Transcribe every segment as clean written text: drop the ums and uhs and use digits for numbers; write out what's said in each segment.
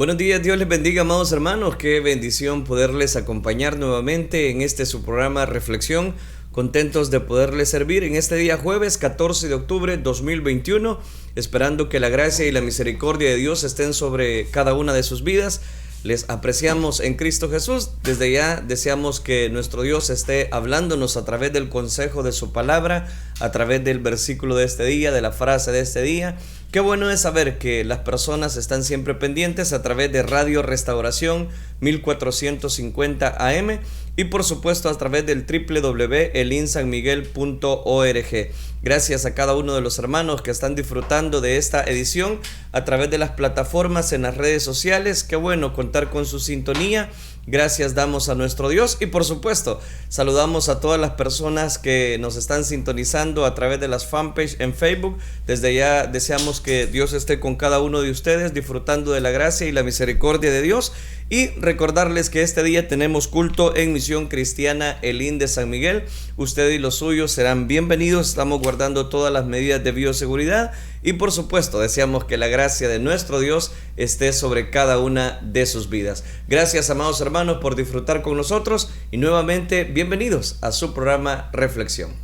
Buenos días, Dios les bendiga, amados hermanos. Qué bendición poderles acompañar nuevamente en este su programa Reflexión. Contentos de poderles servir en este día jueves 14 de octubre 2021, esperando que la gracia y la misericordia de Dios estén sobre cada una de sus vidas. Les apreciamos en Cristo Jesús. Desde ya deseamos que nuestro Dios esté hablándonos a través del consejo de su palabra, a través del versículo de este día, de la frase de este día. Qué bueno es saber que las personas están siempre pendientes a través de Radio Restauración 1450 AM y por supuesto a través del www.elinsanmiguel.org. Gracias a cada uno de los hermanos que están disfrutando de esta edición a través de las plataformas en las redes sociales. Qué bueno contar con su sintonía. Gracias damos a nuestro Dios y por supuesto saludamos a todas las personas que nos están sintonizando a través de las fanpage en Facebook. Desde ya deseamos que Dios esté con cada uno de ustedes disfrutando de la gracia y la misericordia de Dios, y recordarles que este día tenemos culto en Misión Cristiana Elín de San Miguel. Usted y los suyos serán bienvenidos. Estamos guardando todas las medidas de bioseguridad y por supuesto deseamos que la gracia de nuestro Dios esté sobre cada una de sus vidas. Gracias, amados hermanos, por disfrutar con nosotros y nuevamente bienvenidos a su programa Reflexión.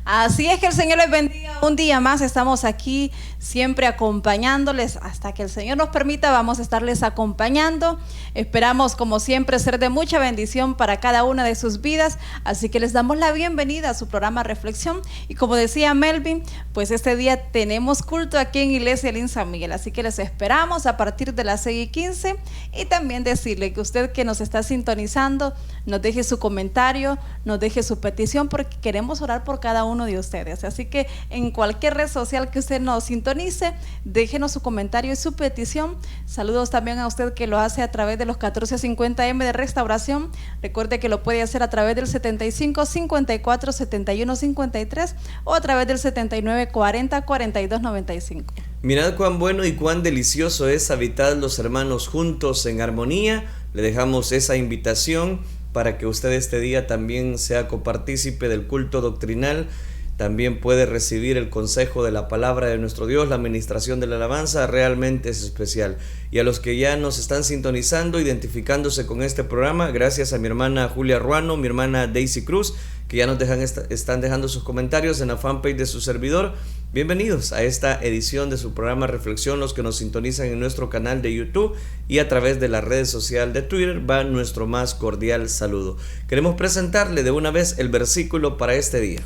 Así es, que el Señor les bendiga. Un día más estamos aquí siempre acompañándoles. Hasta que el Señor nos permita, vamos a estarles acompañando. Esperamos, como siempre, ser de mucha bendición para cada una de sus vidas. Así que les damos la bienvenida a su programa Reflexión. Y como decía Melvin, pues este día tenemos culto aquí en Iglesia Elín San Miguel. Así que les esperamos a partir de las 6:15. Y también decirle que usted que nos está sintonizando, nos deje su comentario, nos deje su petición, porque queremos orar por cada uno de ustedes. Así que en cualquier red social que usted nos sintonice, déjenos su comentario y su petición. Saludos también a usted que lo hace a través de los 1450M de Restauración. Recuerde que lo puede hacer a través del 75 54 71 53 o a través del 79 40 42 95. Mirad cuán bueno y cuán delicioso es habitar los hermanos juntos en armonía. Le dejamos esa invitación para que usted este día también sea copartícipe del culto doctrinal. También puede recibir el consejo de la palabra de nuestro Dios. La administración de la alabanza realmente es especial. Y a los que ya nos están sintonizando, identificándose con este programa, gracias a mi hermana Julia Ruano, mi hermana Daisy Cruz, que ya nos están dejando sus comentarios en la fanpage de su servidor. Bienvenidos a esta edición de su programa Reflexión. Los que nos sintonizan en nuestro canal de YouTube y a través de la red social de Twitter, va nuestro más cordial saludo. Queremos presentarle de una vez el versículo para este día.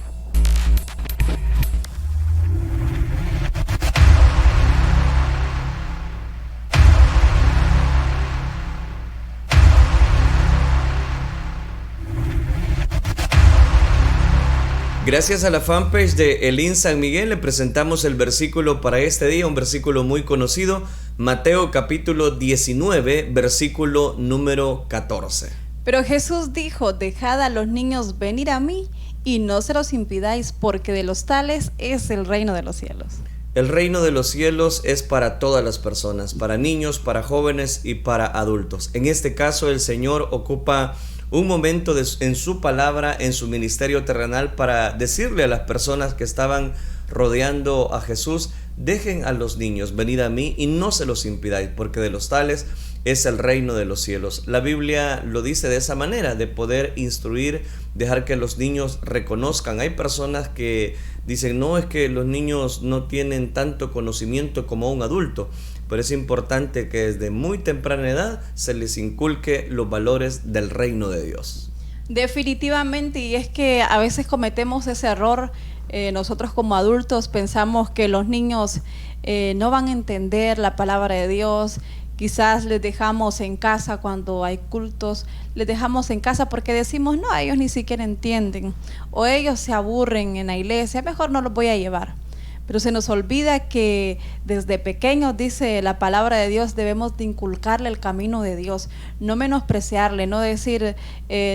Gracias a la fanpage de Elín San Miguel le presentamos el versículo para este día, un versículo muy conocido, Mateo capítulo 19, versículo número 14. Pero Jesús dijo: dejad a los niños venir a mí y no se los impidáis, porque de los tales es el reino de los cielos. El reino de los cielos es para todas las personas, para niños, para jóvenes y para adultos. En este caso el Señor ocupa un momento en su palabra, en su ministerio terrenal, para decirle a las personas que estaban rodeando a Jesús: dejen a los niños venir a mí y no se los impidáis, porque de los tales es el reino de los cielos. La Biblia lo dice de esa manera, de poder instruir, dejar que los niños reconozcan. Hay personas que dicen: no, es que los niños no tienen tanto conocimiento como un adulto. Pero es importante que desde muy temprana edad se les inculque los valores del reino de Dios. Definitivamente, y es que a veces cometemos ese error. Nosotros como adultos pensamos que los niños no van a entender la palabra de Dios. Quizás les dejamos en casa cuando hay cultos, les dejamos en casa porque decimos: no, ellos ni siquiera entienden, o ellos se aburren en la iglesia, mejor no los voy a llevar. Pero se nos olvida que desde pequeños, dice la palabra de Dios, debemos de inculcarle el camino de Dios, no menospreciarle, no decir,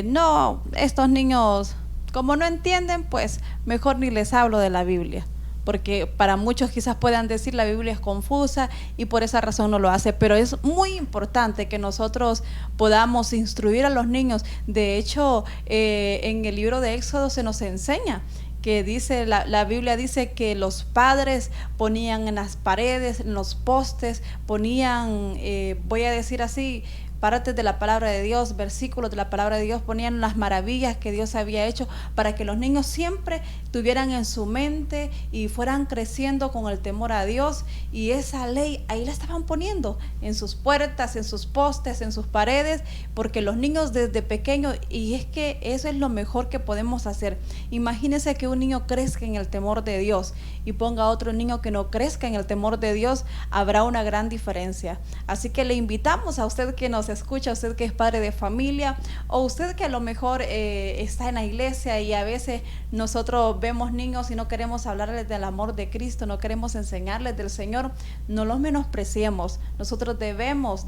no, estos niños como no entienden, pues mejor ni les hablo de la Biblia. Porque para muchos quizás puedan decir la Biblia es confusa y por esa razón no lo hace, pero es muy importante que nosotros podamos instruir a los niños. De hecho, en el libro de Éxodo se nos enseña que dice, la Biblia dice que los padres ponían en las paredes, en los postes, ponían, voy a decir así, partes de la palabra de Dios, versículos de la palabra de Dios, ponían las maravillas que Dios había hecho para que los niños siempre tuvieran en su mente y fueran creciendo con el temor a Dios. Y esa ley ahí la estaban poniendo en sus puertas, en sus postes, en sus paredes, porque los niños desde pequeños, y es que eso es lo mejor que podemos hacer. Imagínense que un niño crezca en el temor de Dios y ponga a otro niño que no crezca en el temor de Dios, habrá una gran diferencia. Así que le invitamos a usted que nos escucha, usted que es padre de familia, o usted que a lo mejor está en la iglesia y a veces nosotros vemos niños y no queremos hablarles del amor de Cristo, no queremos enseñarles del Señor, no los menospreciemos. Nosotros debemos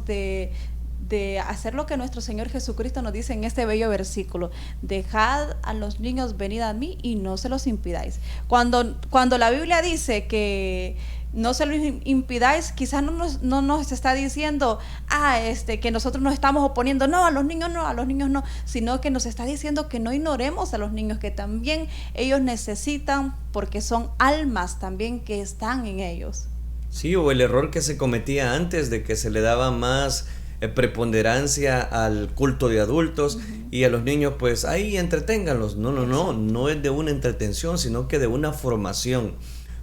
de hacer lo que nuestro Señor Jesucristo nos dice en este bello versículo: dejad a los niños venid a mí y no se los impidáis. Cuando la Biblia dice que no se lo impidáis, quizás no nos está diciendo que nosotros nos estamos oponiendo, no, a los niños no, sino que nos está diciendo que no ignoremos a los niños, que también ellos necesitan, porque son almas también que están en ellos. Sí, o el error que se cometía antes de que se le daba más preponderancia al culto de adultos, y a los niños pues ahí entreténganlos. No es de una entretención, sino que de una formación.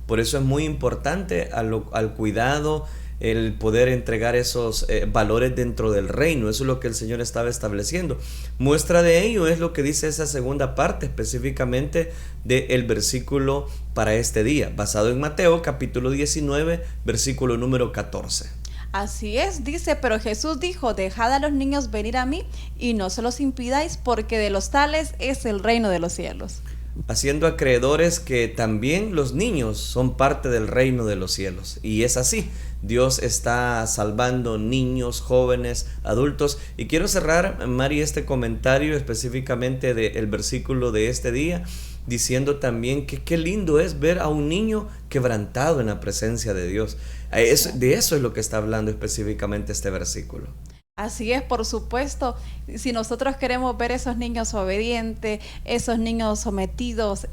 Por eso es muy importante al cuidado, el poder entregar esos valores dentro del reino. Eso es lo que el Señor estaba estableciendo. Muestra de ello es lo que dice esa segunda parte específicamente del versículo para este día, basado en Mateo capítulo 19, versículo número 14. Así es, dice, pero Jesús dijo: dejad a los niños venir a mí y no se los impidáis, porque de los tales es el reino de los cielos. Haciendo acreedores que también los niños son parte del reino de los cielos. Y es así, Dios está salvando niños, jóvenes, adultos. Y quiero cerrar, Mari, este comentario específicamente del versículo de este día, diciendo también que qué lindo es ver a un niño quebrantado en la presencia de Dios. De eso es lo que está hablando específicamente este versículo. Así es, por supuesto. Si nosotros queremos ver esos niños obedientes, esos niños sometidos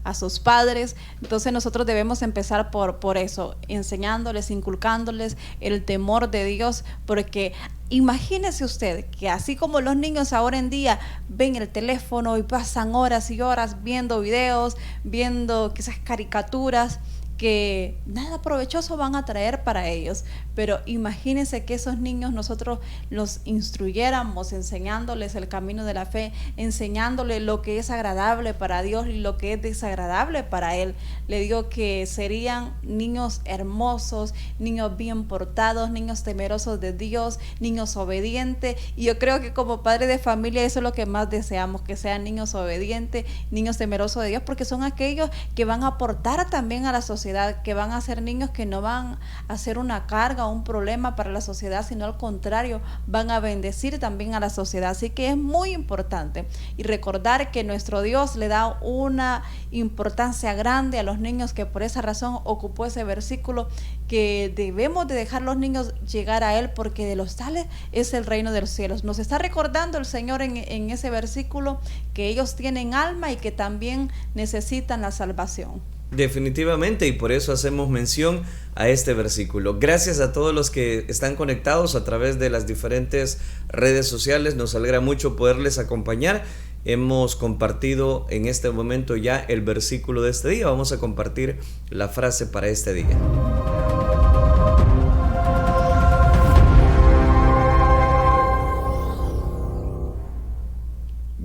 a sus padres, entonces nosotros debemos empezar por eso, enseñándoles, inculcándoles el temor de Dios, porque imagínese usted que así como los niños ahora en día ven el teléfono y pasan horas y horas viendo videos, viendo quizás caricaturas, que nada provechoso van a traer para ellos, pero imagínense que esos niños nosotros los instruyéramos, enseñándoles el camino de la fe, enseñándoles lo que es agradable para Dios y lo que es desagradable para Él. Le digo que serían niños hermosos, niños bien portados, niños temerosos de Dios, niños obedientes, y yo creo que como padre de familia eso es lo que más deseamos, que sean niños obedientes, niños temerosos de Dios, porque son aquellos que van a aportar también a la sociedad, que van a ser niños que no van a ser una carga o un problema para la sociedad, sino al contrario, van a bendecir también a la sociedad. Así que es muy importante y recordar que nuestro Dios le da una importancia grande a los niños, que por esa razón ocupó ese versículo, que debemos de dejar los niños llegar a Él, porque de los tales es el reino de los cielos. Nos está recordando el Señor en ese versículo que ellos tienen alma y que también necesitan la salvación. Definitivamente, y por eso hacemos mención a este versículo. Gracias a todos los que están conectados a través de las diferentes redes sociales. Nos alegra mucho poderles acompañar. Hemos compartido en este momento ya el versículo de este día. Vamos a compartir la frase para este día.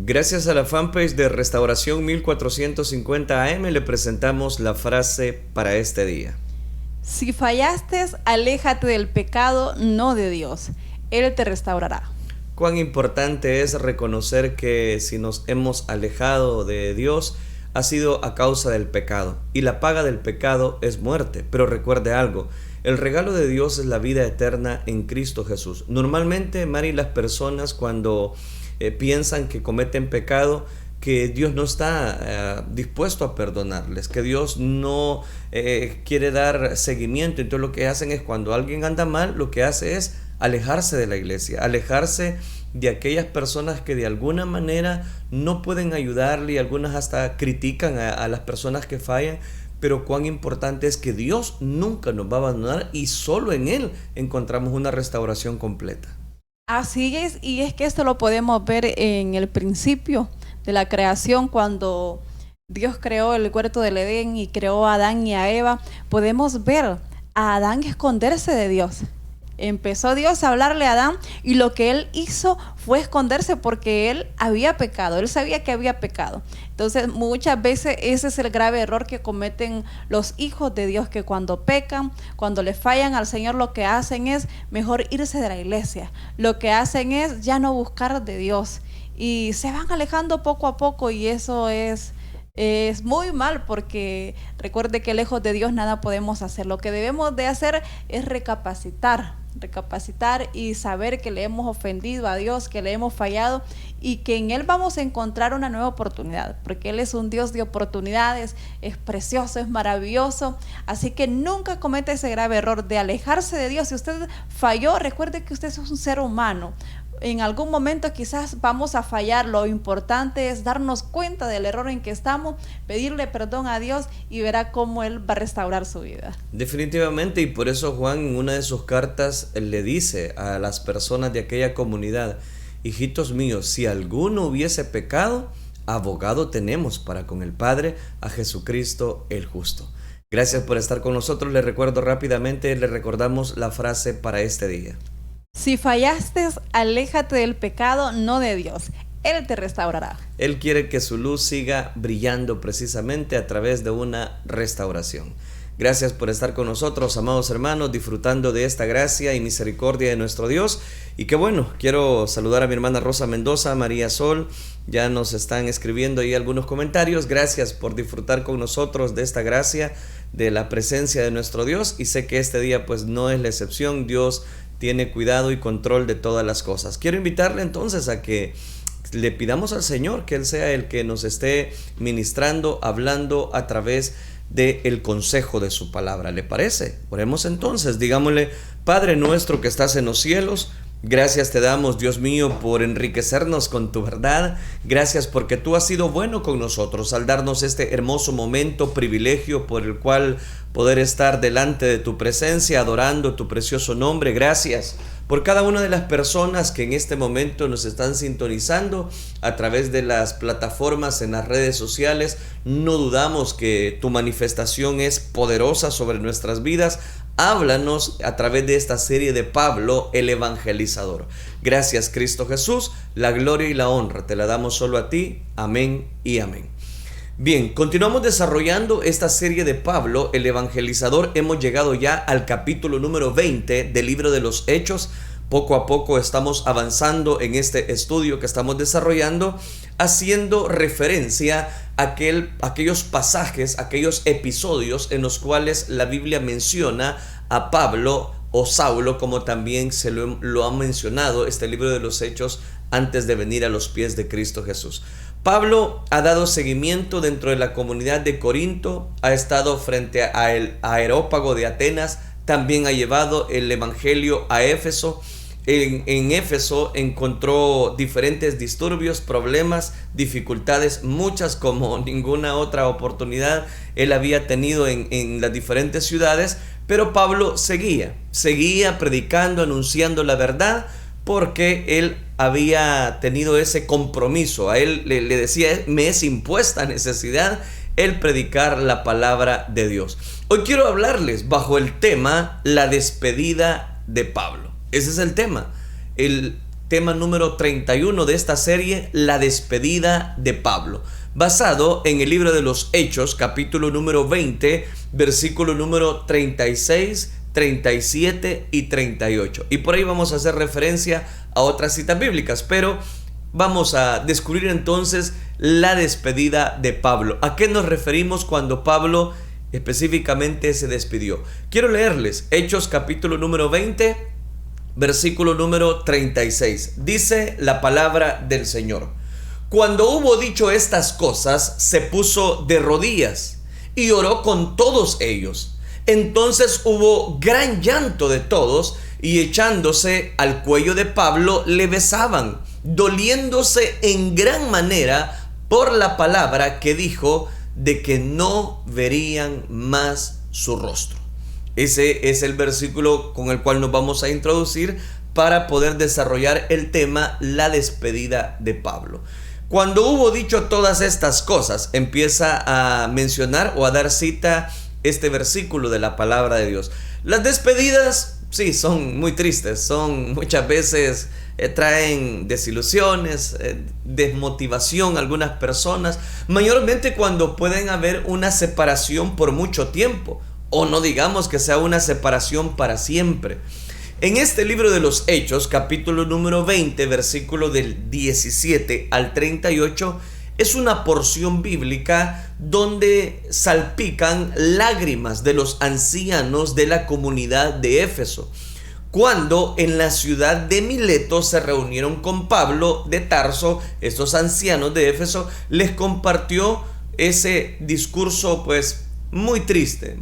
Gracias a la fanpage de Restauración 1450 AM le presentamos la frase para este día. Si fallaste, aléjate del pecado, no de Dios. Él te restaurará. Cuán importante es reconocer que si nos hemos alejado de Dios ha sido a causa del pecado, y la paga del pecado es muerte. Pero recuerde algo, el regalo de Dios es la vida eterna en Cristo Jesús. Normalmente, Mari, las personas cuando piensan que cometen pecado, que Dios no está dispuesto a perdonarles, que Dios no quiere dar seguimiento. Entonces lo que hacen es, cuando alguien anda mal, lo que hace es alejarse de la iglesia, alejarse de aquellas personas que de alguna manera no pueden ayudarle y algunas hasta critican a las personas que fallan, pero cuán importante es que Dios nunca nos va a abandonar y solo en Él encontramos una restauración completa. Así es, y es que esto lo podemos ver en el principio de la creación, cuando Dios creó el huerto del Edén y creó a Adán y a Eva. Podemos ver a Adán esconderse de Dios. Empezó Dios a hablarle a Adán y lo que él hizo fue esconderse porque él había pecado, él sabía que había pecado. Entonces muchas veces ese es el grave error que cometen los hijos de Dios, que cuando pecan, cuando le fallan al Señor, lo que hacen es mejor irse de la iglesia, lo que hacen es ya no buscar de Dios y se van alejando poco a poco, y eso es muy mal, porque recuerde que lejos de Dios nada podemos hacer. Lo que debemos de hacer es recapacitar y saber que le hemos ofendido a Dios, que le hemos fallado y que en Él vamos a encontrar una nueva oportunidad, porque Él es un Dios de oportunidades, es precioso, es maravilloso. Así que nunca cometa ese grave error de alejarse de Dios. Si usted falló, recuerde que usted es un ser humano. En algún momento quizás vamos a fallar. Lo importante es darnos cuenta del error en que estamos, pedirle perdón a Dios y verá cómo Él va a restaurar su vida. Definitivamente, y por eso Juan en una de sus cartas le dice a las personas de aquella comunidad: hijitos míos, si alguno hubiese pecado, abogado tenemos para con el Padre, a Jesucristo el justo. Gracias por estar con nosotros. Les recuerdo rápidamente, les recordamos la frase para este día. Si fallaste, aléjate del pecado, no de Dios. Él te restaurará. Él quiere que su luz siga brillando precisamente a través de una restauración. Gracias por estar con nosotros, amados hermanos, disfrutando de esta gracia y misericordia de nuestro Dios. Y qué bueno, quiero saludar a mi hermana Rosa Mendoza, María Sol. Ya nos están escribiendo ahí algunos comentarios. Gracias por disfrutar con nosotros de esta gracia, de la presencia de nuestro Dios. Y sé que este día pues no es la excepción. Dios tiene cuidado y control de todas las cosas. Quiero invitarle entonces a que le pidamos al Señor que Él sea el que nos esté ministrando, hablando a través del consejo de su palabra. ¿Le parece? Oremos entonces, digámosle: Padre nuestro que estás en los cielos, gracias te damos, Dios mío, por enriquecernos con tu verdad. Gracias porque tú has sido bueno con nosotros al darnos este hermoso momento, privilegio por el cual poder estar delante de tu presencia, adorando tu precioso nombre. Gracias por cada una de las personas que en este momento nos están sintonizando a través de las plataformas en las redes sociales. No dudamos que tu manifestación es poderosa sobre nuestras vidas. Háblanos a través de esta serie de Pablo, el evangelizador. Gracias, Cristo Jesús. La gloria y la honra te la damos solo a ti. Amén y amén. Bien, continuamos desarrollando esta serie de Pablo, el evangelizador. Hemos llegado ya al capítulo número 20 del libro de los Hechos. Poco a poco estamos avanzando en este estudio que estamos desarrollando, haciendo referencia a aquellos pasajes, aquellos episodios en los cuales la Biblia menciona a Pablo o Saulo, como también se lo ha mencionado este libro de los Hechos antes de venir a los pies de Cristo Jesús. Pablo ha dado seguimiento dentro de la comunidad de Corinto, ha estado frente al Areópago de Atenas, también ha llevado el evangelio a Éfeso. En Éfeso encontró diferentes disturbios, problemas, dificultades, muchas como ninguna otra oportunidad él había tenido en las diferentes ciudades, pero Pablo seguía predicando, anunciando la verdad, porque él había tenido ese compromiso. A él le decía: me es impuesta necesidad el predicar la palabra de Dios. Hoy quiero hablarles bajo el tema la despedida de Pablo. Ese es el tema número 31 de esta serie, la despedida de Pablo, basado en el libro de los Hechos, capítulo número 20, versículo número 36, 37 y 38. Y por ahí vamos a hacer referencia a otras citas bíblicas, pero vamos a descubrir entonces la despedida de Pablo. ¿A qué nos referimos cuando Pablo específicamente se despidió? Quiero leerles Hechos capítulo número 20, versículo número 36. Dice la palabra del Señor: cuando hubo dicho estas cosas, se puso de rodillas y oró con todos ellos. Entonces hubo gran llanto de todos, y echándose al cuello de Pablo le besaban, doliéndose en gran manera por la palabra que dijo de que no verían más su rostro. Ese es el versículo con el cual nos vamos a introducir para poder desarrollar el tema, la despedida de Pablo. Cuando hubo dicho todas estas cosas, empieza a mencionar o a dar cita este versículo de la palabra de Dios. Las despedidas, sí, son muy tristes, son muchas veces traen desilusiones, desmotivación a algunas personas, mayormente cuando pueden haber una separación por mucho tiempo, o no digamos que sea una separación para siempre. En este libro de los Hechos, capítulo número 20, versículo del 17 al 38, es una porción bíblica donde salpican lágrimas de los ancianos de la comunidad de Éfeso, cuando en la ciudad de Mileto se reunieron con Pablo de Tarso. Estos ancianos de Éfeso les compartió ese discurso pues muy triste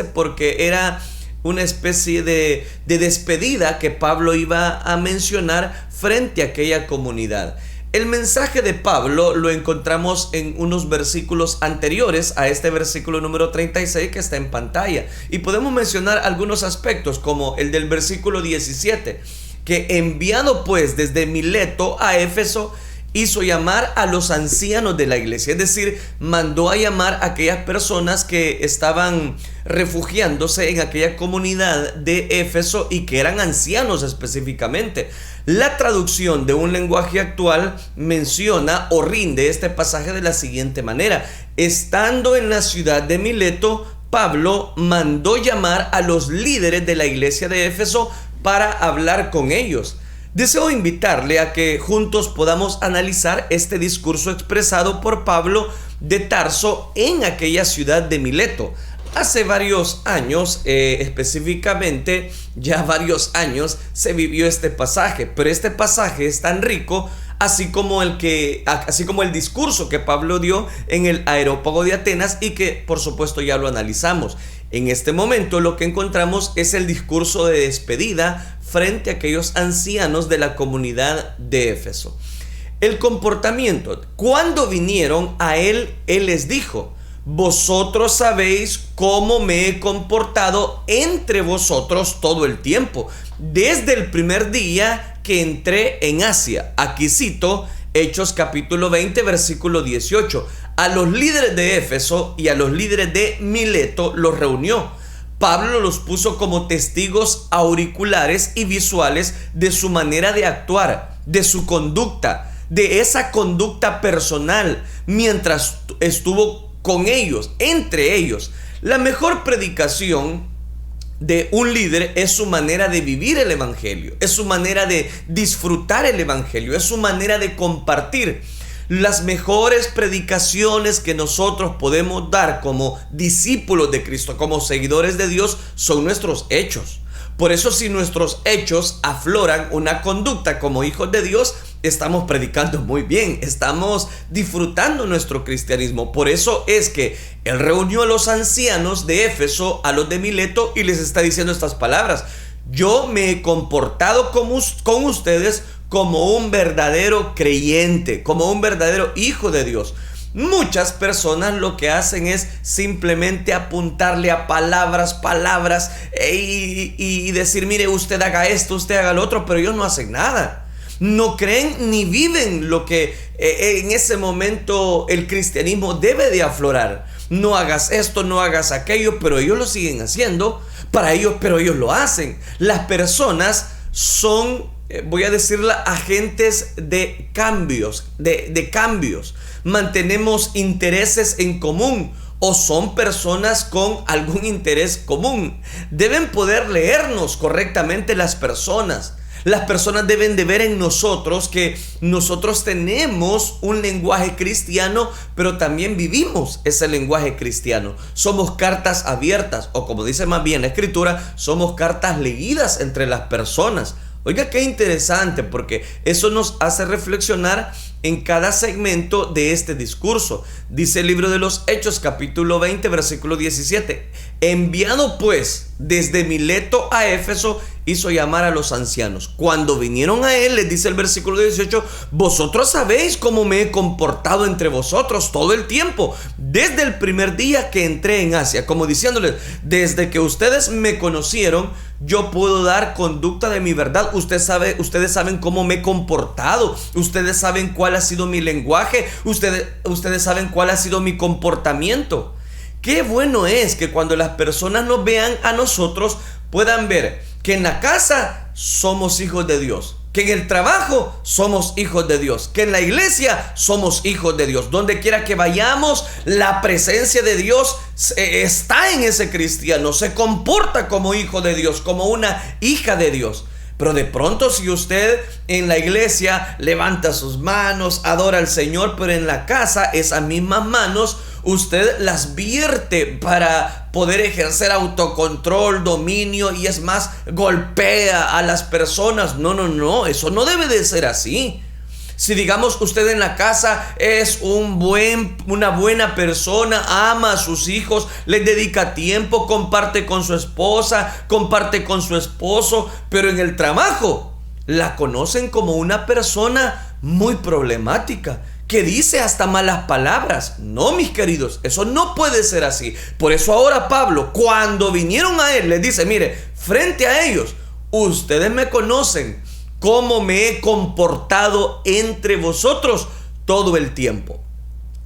porque era una especie de despedida que Pablo iba a mencionar frente a aquella comunidad. El mensaje de Pablo lo encontramos en unos versículos anteriores a este versículo número 36 que está en pantalla, y podemos mencionar algunos aspectos como el del versículo 17, que enviado pues desde Mileto a Éfeso, hizo llamar a los ancianos de la iglesia, es decir, mandó a llamar a aquellas personas que estaban refugiándose en aquella comunidad de Éfeso y que eran ancianos específicamente. La traducción de un lenguaje actual menciona o rinde este pasaje de la siguiente manera: estando en la ciudad de Mileto, Pablo mandó llamar a los líderes de la iglesia de Éfeso para hablar con ellos. Deseo invitarle a que juntos podamos analizar este discurso expresado por Pablo de Tarso en aquella ciudad de Mileto. Hace varios años, específicamente ya varios años, se vivió este pasaje, pero este pasaje es tan rico, así como el discurso que Pablo dio en el Areópago de Atenas, y que por supuesto ya lo analizamos. En este momento lo que encontramos es el discurso de despedida frente a aquellos ancianos de la comunidad de Éfeso. El comportamiento: cuando vinieron a él les dijo: vosotros sabéis cómo me he comportado entre vosotros todo el tiempo, desde el primer día que entré en Asia. Aquí cito Hechos capítulo 20, versículo 18. A los líderes de Éfeso y a los líderes de Mileto los reunió. Pablo los puso como testigos auriculares y visuales de su manera de actuar, de su conducta, de esa conducta personal, mientras estuvo con ellos, entre ellos. La mejor predicación de un líder es su manera de vivir el evangelio, es su manera de disfrutar el evangelio, es su manera de compartir. Las mejores predicaciones que nosotros podemos dar como discípulos de Cristo, como seguidores de Dios, son nuestros hechos. Por eso, si nuestros hechos afloran una conducta como hijos de Dios, estamos predicando muy bien, estamos disfrutando nuestro cristianismo. Por eso es que él reunió a los ancianos de Éfeso, a los de Mileto, y les está diciendo estas palabras: yo me he comportado con ustedes como un verdadero creyente, como un verdadero hijo de Dios. Muchas personas lo que hacen es simplemente apuntarle a palabras y decir: mire, usted haga esto, usted haga lo otro, pero ellos no hacen nada. No creen ni viven lo que en ese momento el cristianismo debe de aflorar. No hagas esto, no hagas aquello, pero ellos lo siguen haciendo para ellos, pero ellos lo hacen. Las personas son, voy a decirla, agentes de cambios, de cambios. Mantenemos intereses en común, o son personas con algún interés común. Deben poder leernos correctamente las personas. Las personas deben de ver en nosotros que nosotros tenemos un lenguaje cristiano, pero también vivimos ese lenguaje cristiano. Somos cartas abiertas, o como dice más bien la escritura, somos cartas leídas entre las personas. Oiga, qué interesante, porque eso nos hace reflexionar en cada segmento de este discurso. Dice el libro de los Hechos capítulo 20 versículo 17: enviado pues desde Mileto a Éfeso, hizo llamar a los ancianos. Cuando vinieron a él, les dice el versículo 18, vosotros sabéis cómo me he comportado entre vosotros todo el tiempo, desde el primer día que entré en Asia, como diciéndoles, desde que ustedes me conocieron, yo puedo dar conducta de mi verdad. Ustedes saben cómo me he comportado, ustedes saben cuál ha sido mi lenguaje, ustedes saben cuál ha sido mi comportamiento. Qué bueno es que cuando las personas nos vean a nosotros, puedan ver que en la casa somos hijos de Dios, que en el trabajo somos hijos de Dios, que en la iglesia somos hijos de Dios. Donde quiera que vayamos, la presencia de Dios está en ese cristiano, se comporta como hijo de Dios, como una hija de Dios. Pero de pronto, si usted en la iglesia levanta sus manos, adora al Señor, pero en la casa esas mismas manos usted las vierte para poder ejercer autocontrol, dominio, y es más, golpea a las personas. No, eso no debe de ser así. Si digamos usted en la casa es una buena persona, ama a sus hijos, les dedica tiempo, comparte con su esposa, comparte con su esposo, pero en el trabajo la conocen como una persona muy problemática, que dice hasta malas palabras. No, mis queridos, eso no puede ser así. Por eso ahora Pablo, cuando vinieron a él, les dice, mire, frente a ellos, ustedes me conocen cómo me he comportado entre vosotros todo el tiempo.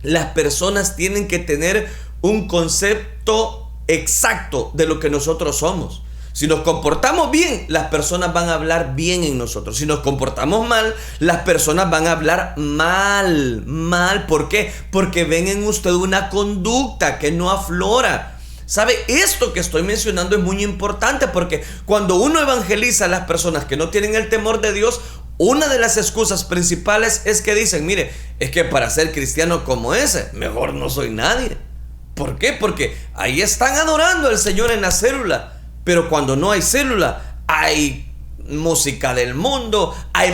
Las personas tienen que tener un concepto exacto de lo que nosotros somos. Si nos comportamos bien, las personas van a hablar bien en nosotros. Si nos comportamos mal, las personas van a hablar mal. ¿Por qué? Porque ven en usted una conducta que no aflora. ¿Sabe? Esto que estoy mencionando es muy importante, porque cuando uno evangeliza a las personas que no tienen el temor de Dios, una de las excusas principales es que dicen, mire, es que para ser cristiano como ese, mejor no soy nadie. ¿Por qué? Porque ahí están adorando al Señor en la célula, pero cuando no hay célula, hay música del mundo, hay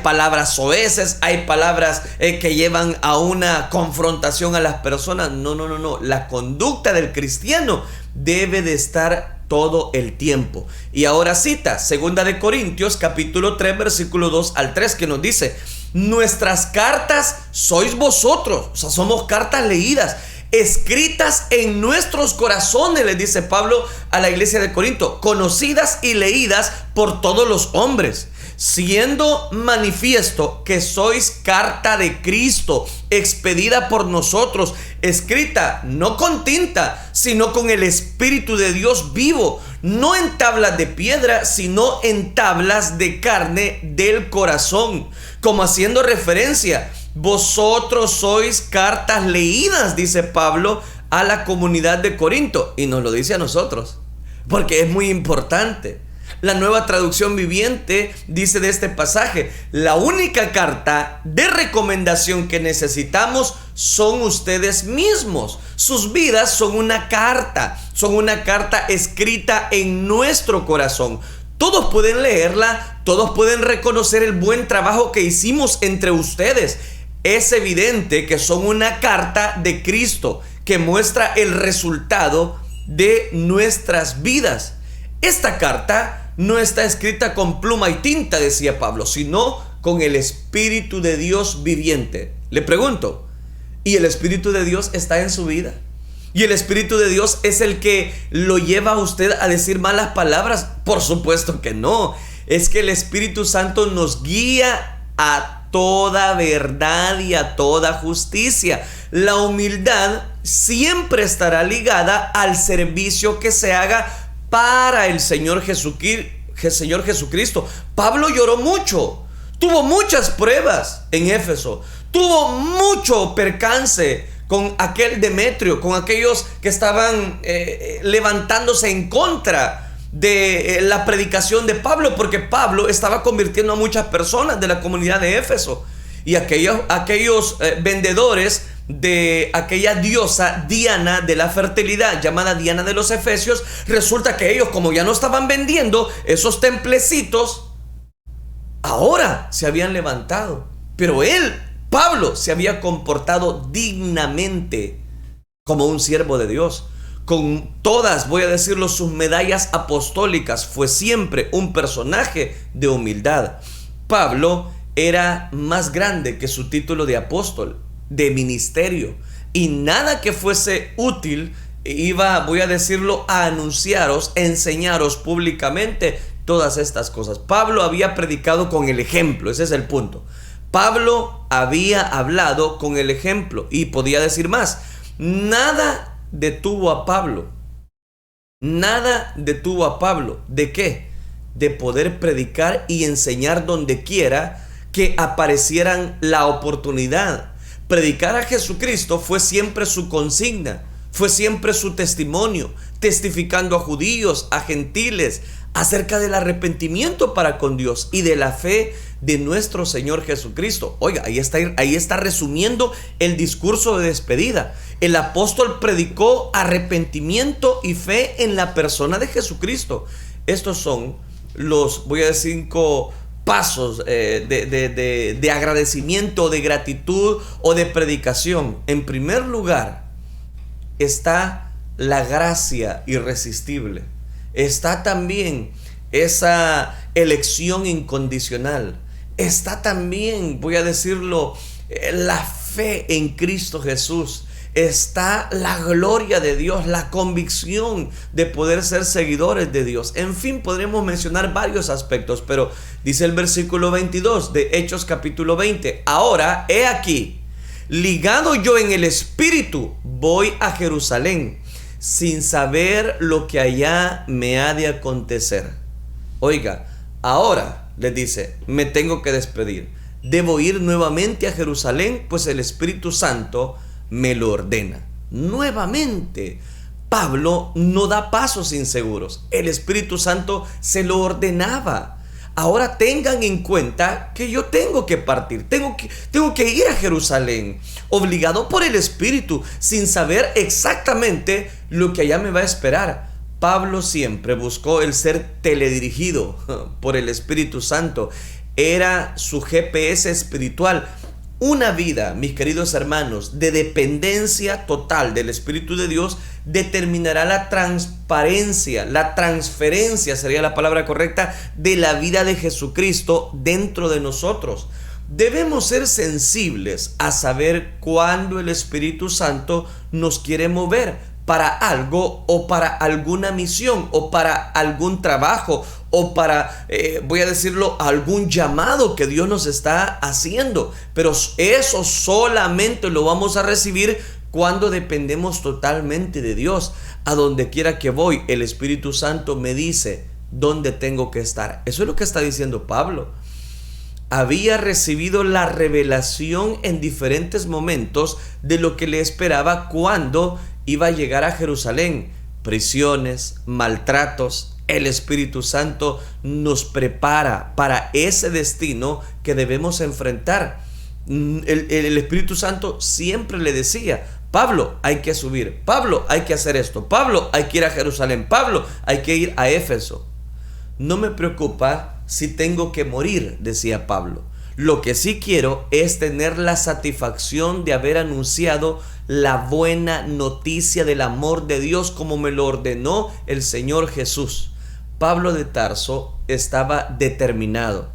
palabras soeces, hay palabras que llevan a una confrontación a las personas. No. La conducta del cristiano debe de estar todo el tiempo. Y ahora cita 2 de Corintios capítulo 3 versículo 2 al 3, que nos dice, nuestras cartas sois vosotros. O sea, somos cartas leídas, escritas en nuestros corazones, les dice Pablo a la iglesia de Corinto, conocidas y leídas por todos los hombres, siendo manifiesto que sois carta de Cristo, expedida por nosotros, escrita no con tinta, sino con el Espíritu de Dios vivo, no en tablas de piedra, sino en tablas de carne del corazón, como haciendo referencia, vosotros sois cartas leídas, dice Pablo a la comunidad de Corinto, y nos lo dice a nosotros, porque es muy importante. La Nueva Traducción Viviente dice de este pasaje, la única carta de recomendación que necesitamos son ustedes mismos. Sus vidas son una carta escrita en nuestro corazón. Todos pueden leerla, todos pueden reconocer el buen trabajo que hicimos entre ustedes. Es evidente que son una carta de Cristo que muestra el resultado de nuestras vidas. Esta carta no está escrita con pluma y tinta, decía Pablo, sino con el Espíritu de Dios viviente. Le pregunto, ¿y el Espíritu de Dios está en su vida? ¿Y el Espíritu de Dios es el que lo lleva a usted a decir malas palabras? Por supuesto que no. Es que el Espíritu Santo nos guía a toda verdad y a toda justicia. La humildad siempre estará ligada al servicio que se haga para el Señor Jesucristo. Pablo lloró mucho, tuvo muchas pruebas en Éfeso, tuvo mucho percance con aquel Demetrio, con aquellos que estaban levantándose en contra de la predicación de Pablo, porque Pablo estaba convirtiendo a muchas personas de la comunidad de Éfeso, y aquellos vendedores de aquella diosa Diana de la fertilidad, llamada Diana de los Efesios, resulta que ellos, como ya no estaban vendiendo esos templecitos, ahora se habían levantado. Pero Pablo, se había comportado dignamente como un siervo de Dios, con todas, voy a decirlo, sus medallas apostólicas, fue siempre un personaje de humildad. Pablo era más grande que su título de apóstol, de ministerio, y nada que fuese útil iba, voy a decirlo, a anunciaros, enseñaros públicamente todas estas cosas. Pablo había predicado con el ejemplo, ese es el punto. Pablo había hablado con el ejemplo y podía decir más. Nada detuvo a Pablo. Nada detuvo a Pablo. ¿De qué? De poder predicar y enseñar donde quiera que aparecieran la oportunidad. Predicar a Jesucristo fue siempre su consigna, fue siempre su testimonio, testificando a judíos, a gentiles, acerca del arrepentimiento para con Dios y de la fe de nuestro Señor Jesucristo. Oiga, ahí está resumiendo el discurso de despedida. El apóstol predicó arrepentimiento y fe en la persona de Jesucristo. Estos son los, voy a decir, 5 pasos de agradecimiento, de gratitud o de predicación. En primer lugar, está la gracia irresistible. Está también esa elección incondicional. Está también, voy a decirlo, la fe en Cristo Jesús. Está la gloria de Dios, la convicción de poder ser seguidores de Dios. En fin, podremos mencionar varios aspectos, pero dice el versículo 22 de Hechos capítulo 20. Ahora, he aquí, ligado yo en el Espíritu, voy a Jerusalén, sin saber lo que allá me ha de acontecer. Oiga, ahora les dice, me tengo que despedir. Debo ir nuevamente a Jerusalén, pues el Espíritu Santo me lo ordena. Nuevamente, Pablo no da pasos inseguros. El Espíritu Santo se lo ordenaba. Ahora tengan en cuenta que yo tengo que partir, tengo que ir a Jerusalén, obligado por el Espíritu, sin saber exactamente lo que allá me va a esperar. Pablo siempre buscó el ser teledirigido por el Espíritu Santo. Era su GPS espiritual. Una vida, mis queridos hermanos, de dependencia total del Espíritu de Dios determinará la transparencia, la transferencia sería la palabra correcta, de la vida de Jesucristo dentro de nosotros. Debemos ser sensibles a saber cuándo el Espíritu Santo nos quiere mover para algo o para alguna misión o para algún trabajo o para, voy a decirlo, algún llamado que Dios nos está haciendo. Pero eso solamente lo vamos a recibir cuando dependemos totalmente de Dios. A donde quiera que voy, el Espíritu Santo me dice dónde tengo que estar. Eso es lo que está diciendo Pablo. Había recibido la revelación en diferentes momentos de lo que le esperaba cuando iba a llegar a Jerusalén. Prisiones, maltratos. El Espíritu Santo nos prepara para ese destino que debemos enfrentar. El Espíritu Santo siempre le decía: Pablo, hay que subir. Pablo, hay que hacer esto. Pablo, hay que ir a Jerusalén. Pablo, hay que ir a Éfeso. No me preocupa si tengo que morir, decía Pablo. Lo que sí quiero es tener la satisfacción de haber anunciado la buena noticia del amor de Dios como me lo ordenó el Señor Jesús. Pablo de Tarso estaba determinado,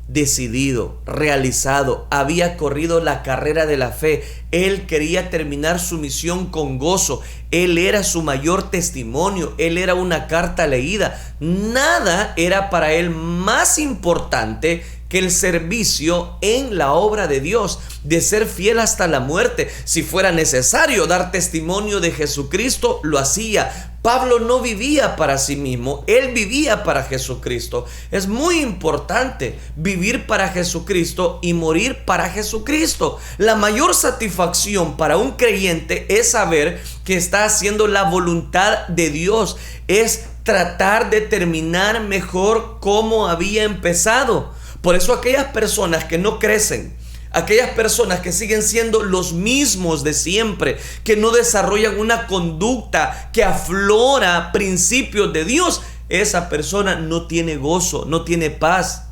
decidido, realizado, había corrido la carrera de la fe. Él quería terminar su misión con gozo. Él era su mayor testimonio. Él era una carta leída. Nada era para él más importante que el servicio en la obra de Dios, de ser fiel hasta la muerte. Si fuera necesario dar testimonio de Jesucristo, lo hacía. Pablo no vivía para sí mismo, él vivía para Jesucristo. Es muy importante vivir para Jesucristo y morir para Jesucristo. La mayor satisfacción para un creyente es saber que está haciendo la voluntad de Dios, es tratar de terminar mejor como había empezado. Por eso aquellas personas que no crecen, aquellas personas que siguen siendo los mismos de siempre, que no desarrollan una conducta que aflora principios de Dios, esa persona no tiene gozo, no tiene paz.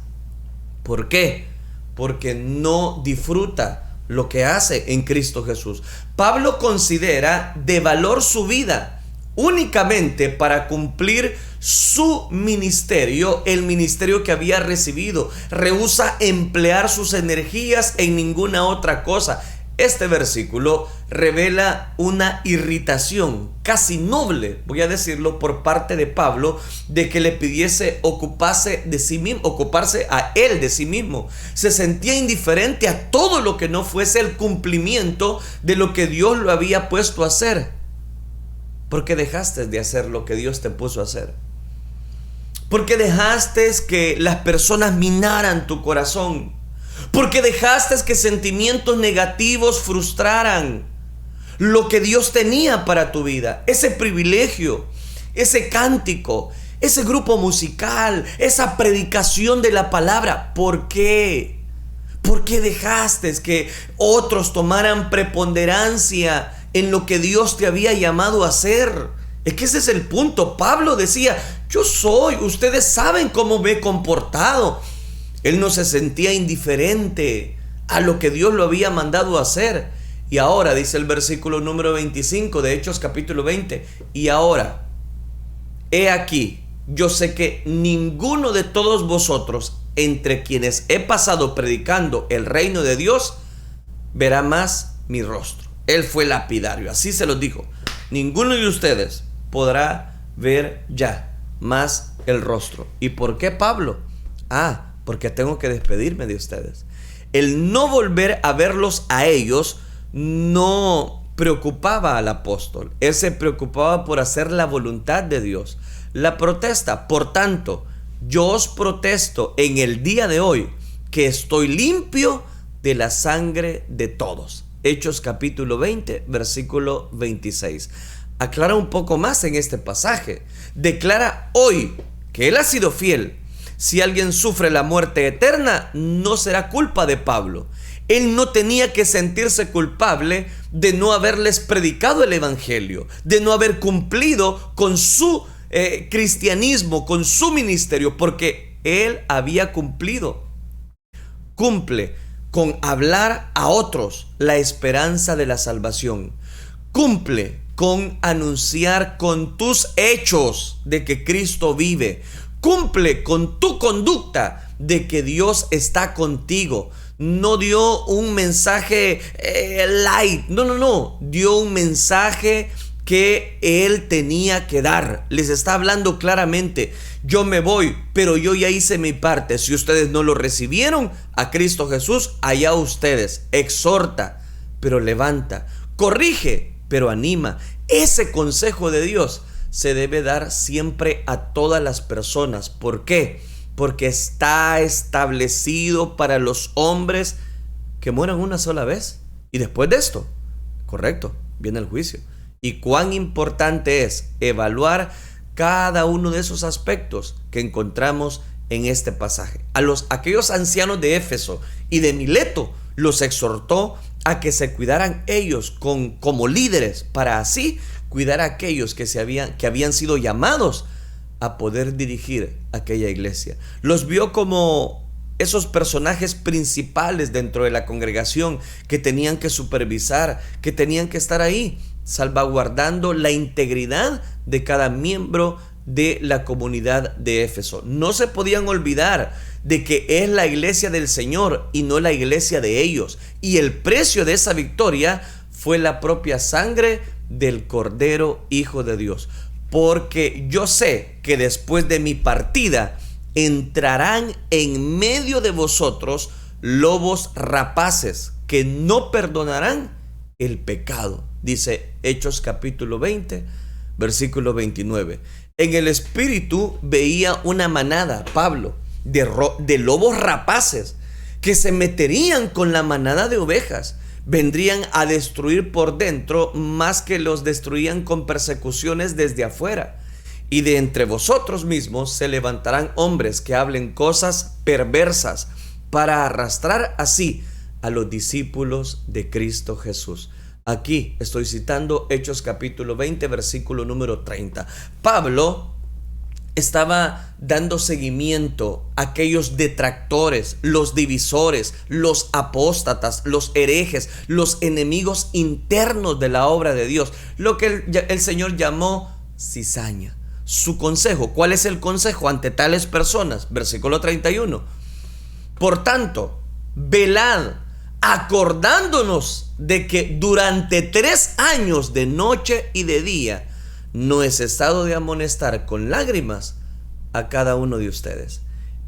¿Por qué? Porque no disfruta lo que hace en Cristo Jesús. Pablo considera de valor su vida. únicamente para cumplir su ministerio, el ministerio que había recibido. Rehúsa emplear sus energías en ninguna otra cosa. Este versículo revela una irritación casi noble, voy a decirlo, por parte de Pablo, de que le pidiese ocuparse a él de sí mismo. Se sentía indiferente a todo lo que no fuese el cumplimiento de lo que Dios lo había puesto a hacer. ¿Por qué dejaste de hacer lo que Dios te puso a hacer? ¿Por qué dejaste que las personas minaran tu corazón? ¿Por qué dejaste que sentimientos negativos frustraran lo que Dios tenía para tu vida? Ese privilegio, ese cántico, ese grupo musical, esa predicación de la palabra. ¿Por qué? ¿Por qué dejaste que otros tomaran preponderancia en lo que Dios te había llamado a hacer? Es que ese es el punto. Pablo decía, ustedes saben cómo me he comportado. Él no se sentía indiferente a lo que Dios lo había mandado a hacer. Y ahora, dice el versículo número 25 de Hechos capítulo 20, y ahora, he aquí, yo sé que ninguno de todos vosotros, entre quienes he pasado predicando el reino de Dios, verá más mi rostro. Él fue lapidario, así se los dijo. Ninguno de ustedes podrá ver ya más el rostro. ¿Y por qué, Pablo? Porque tengo que despedirme de ustedes. El no volver a verlos a ellos no preocupaba al apóstol. Él se preocupaba por hacer la voluntad de Dios. La protesta, por tanto, yo os protesto en el día de hoy que estoy limpio de la sangre de todos. Hechos capítulo 20, versículo 26. Aclara un poco más en este pasaje. Declara hoy que él ha sido fiel. Si alguien sufre la muerte eterna, no será culpa de Pablo. Él no tenía que sentirse culpable de no haberles predicado el evangelio, de no haber cumplido con su cristianismo, con su ministerio, porque él había cumplido. Cumple con hablar a otros la esperanza de la salvación. Cumple con anunciar con tus hechos de que Cristo vive. Cumple con tu conducta de que Dios está contigo. No dio un mensaje light. No. Dio un mensaje que él tenía que dar. Les está hablando claramente. Yo me voy, pero yo ya hice mi parte. Si ustedes no lo recibieron a Cristo Jesús, allá ustedes. Exhorta, pero levanta. Corrige, pero anima. Ese consejo de Dios se debe dar siempre a todas las personas. ¿Por qué? Porque está establecido para los hombres que mueran una sola vez. Y después de esto, correcto, viene el juicio. Y cuán importante es evaluar cada uno de esos aspectos que encontramos en este pasaje. Aquellos ancianos de Éfeso y de Mileto los exhortó a que se cuidaran ellos como líderes, para así cuidar a aquellos que habían sido llamados a poder dirigir aquella iglesia. Los vio como esos personajes principales dentro de la congregación que tenían que supervisar, que tenían que estar ahí, salvaguardando la integridad de cada miembro de la comunidad de Éfeso. No se podían olvidar de que es la iglesia del Señor y no la iglesia de ellos. Y el precio de esa victoria fue la propia sangre del Cordero Hijo de Dios. Porque yo sé que después de mi partida entrarán en medio de vosotros lobos rapaces que no perdonarán el pecado. Dice Hechos capítulo 20, versículo 29. En el espíritu veía una manada, Pablo, de lobos rapaces que se meterían con la manada de ovejas. Vendrían a destruir por dentro más que los destruían con persecuciones desde afuera. Y de entre vosotros mismos se levantarán hombres que hablen cosas perversas para arrastrar así a los discípulos de Cristo Jesús. Aquí estoy citando Hechos capítulo 20, versículo número 30. Pablo estaba dando seguimiento a aquellos detractores, los divisores, los apóstatas, los herejes, los enemigos internos de la obra de Dios, lo que el Señor llamó cizaña. Su consejo, ¿cuál es el consejo ante tales personas? Versículo 31. Por tanto, velad, acordándonos de que durante 3 años de noche y de día no he cesado de amonestar con lágrimas a cada uno de ustedes.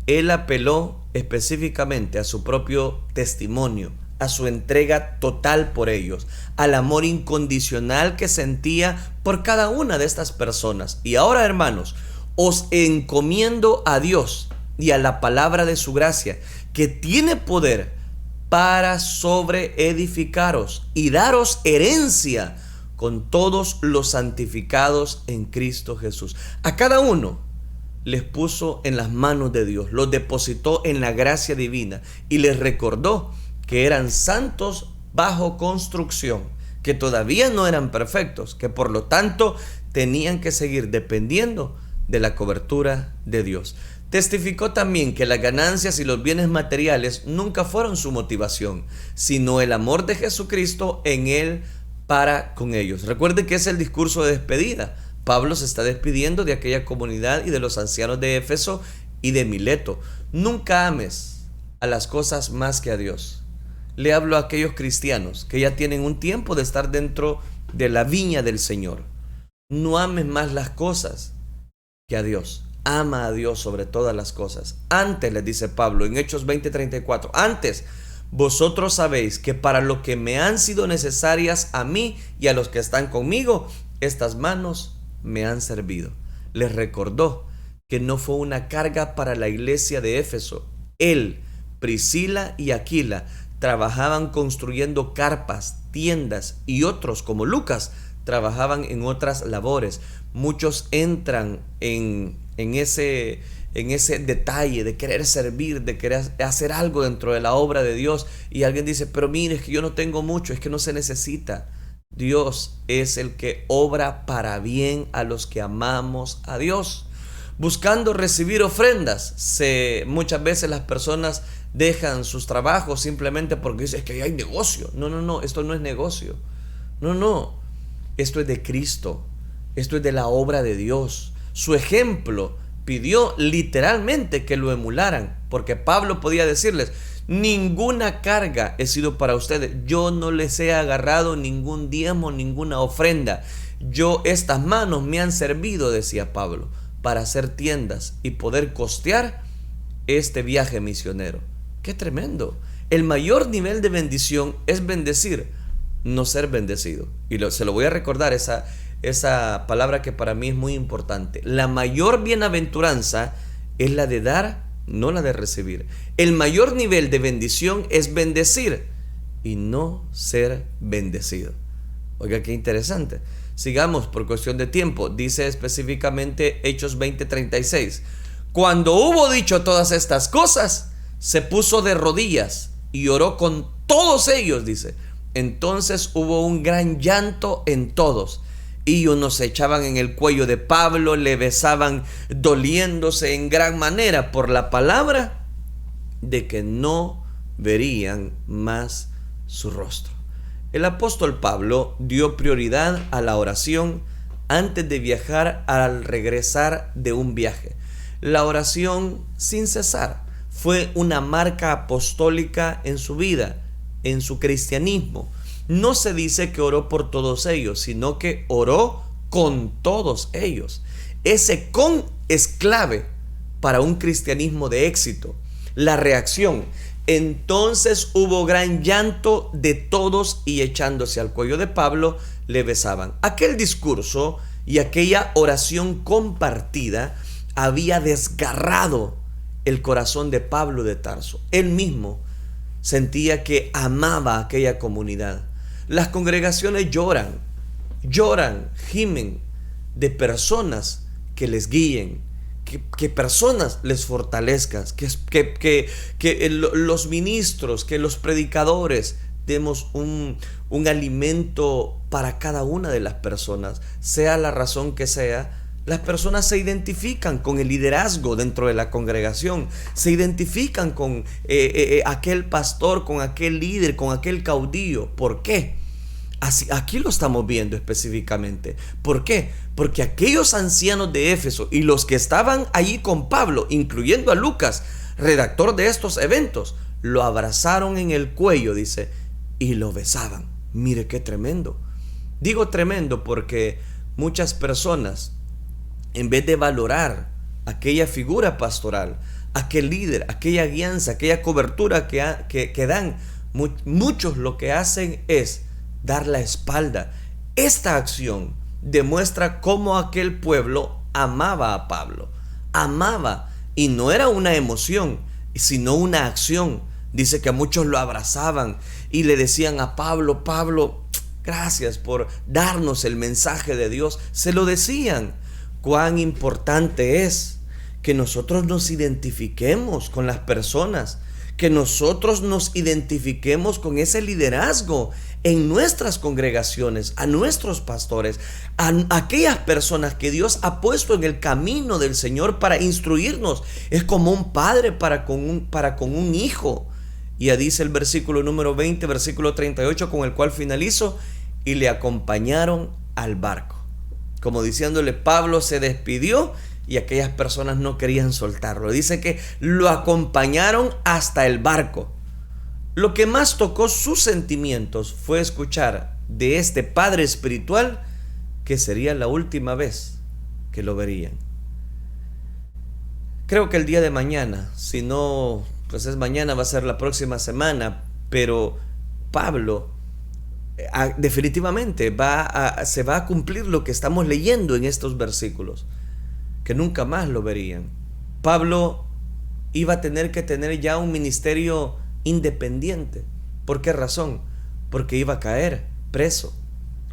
Él apeló específicamente a su propio testimonio, a su entrega total por ellos, al amor incondicional que sentía por cada una de estas personas. Y ahora, hermanos, os encomiendo a Dios y a la palabra de su gracia, que tiene poder para sobreedificaros y daros herencia con todos los santificados en Cristo Jesús. A cada uno les puso en las manos de Dios, los depositó en la gracia divina y les recordó que eran santos bajo construcción, que todavía no eran perfectos, que por lo tanto tenían que seguir dependiendo de la cobertura de Dios. Testificó también que las ganancias y los bienes materiales nunca fueron su motivación, sino el amor de Jesucristo en él para con ellos. Recuerde que es el discurso de despedida. Pablo se está despidiendo de aquella comunidad y de los ancianos de Éfeso y de Mileto. Nunca ames a las cosas más que a Dios. Le hablo a aquellos cristianos que ya tienen un tiempo de estar dentro de la viña del Señor. No ames más las cosas que a Dios. Ama a Dios sobre todas las cosas. Antes, les dice Pablo en Hechos 20:34, antes vosotros sabéis que para lo que me han sido necesarias a mí y a los que están conmigo, estas manos me han servido. Les recordó que no fue una carga para la iglesia de Éfeso. Él, Priscila y Aquila trabajaban construyendo carpas, tiendas, y otros como Lucas trabajaban en otras labores. Muchos entran en ese detalle de querer servir, de querer hacer algo dentro de la obra de Dios, y alguien dice, pero mire, es que yo no tengo mucho, es que no se necesita. Dios es el que obra para bien a los que amamos a Dios, buscando recibir ofrendas. Muchas veces las personas dejan sus trabajos simplemente porque dicen, es que hay negocio. No, esto no es negocio. No, esto es de Cristo, esto es de la obra de Dios. Su ejemplo pidió literalmente que lo emularan, porque Pablo podía decirles, ninguna carga he sido para ustedes, yo no les he agarrado ningún diezmo, ninguna ofrenda. Estas manos me han servido, decía Pablo, para hacer tiendas y poder costear este viaje misionero. ¡Qué tremendo! El mayor nivel de bendición es bendecir, no ser bendecido. Y se lo voy a recordar, esa palabra que para mí es muy importante. La mayor bienaventuranza es la de dar, no la de recibir. El mayor nivel de bendición es bendecir y no ser bendecido. Oiga, qué interesante. Sigamos por cuestión de tiempo. Dice específicamente Hechos 20:36. Cuando hubo dicho todas estas cosas, se puso de rodillas y oró con todos ellos, dice. Entonces hubo un gran llanto en todos, y unos se echaban en el cuello de Pablo, le besaban, doliéndose en gran manera por la palabra de que no verían más su rostro. El apóstol Pablo dio prioridad a la oración antes de viajar al regresar de un viaje. La oración sin cesar fue una marca apostólica en su vida, en su cristianismo. No se dice que oró por todos ellos, sino que oró con todos ellos. Ese con es clave para un cristianismo de éxito. La reacción. Entonces hubo gran llanto de todos, y echándose al cuello de Pablo le besaban. Aquel discurso y aquella oración compartida había desgarrado el corazón de Pablo de Tarso. Él mismo sentía que amaba a aquella comunidad. Las congregaciones lloran, gimen de personas que les guíen, que personas les fortalezcan, que los ministros, que los predicadores demos un alimento para cada una de las personas, sea la razón que sea. Las personas se identifican con el liderazgo dentro de la congregación, se identifican con aquel pastor, con aquel líder, con aquel caudillo. ¿Por qué? Así, aquí lo estamos viendo específicamente. ¿Por qué? Porque aquellos ancianos de Éfeso y los que estaban allí con Pablo, incluyendo a Lucas, redactor de estos eventos, lo abrazaron en el cuello, dice, y lo besaban. Mire qué tremendo. Digo tremendo porque muchas personas, en vez de valorar aquella figura pastoral, aquel líder, aquella guianza, aquella cobertura que dan, muchos lo que hacen es dar la espalda. Esta acción demuestra cómo aquel pueblo amaba a Pablo. Amaba, y no era una emoción, sino una acción. Dice que muchos lo abrazaban y le decían a Pablo, Pablo, gracias por darnos el mensaje de Dios. Se lo decían. Cuán importante es que nosotros nos identifiquemos con las personas, que nosotros nos identifiquemos con ese liderazgo en nuestras congregaciones, a nuestros pastores, a aquellas personas que Dios ha puesto en el camino del Señor para instruirnos. Es como un padre para con un hijo. Y ya dice el versículo número 20, versículo 38, con el cual finalizo, y le acompañaron al barco. Como diciéndole, Pablo se despidió y aquellas personas no querían soltarlo. Dice que lo acompañaron hasta el barco. Lo que más tocó sus sentimientos fue escuchar de este padre espiritual que sería la última vez que lo verían. Creo que el día de mañana, si no, pues es mañana, va a ser la próxima semana, pero Pablo definitivamente se va a cumplir lo que estamos leyendo en estos versículos, que nunca más lo verían. Pablo iba a tener que tener ya un ministerio independiente. ¿Por qué razón? Porque iba a caer preso.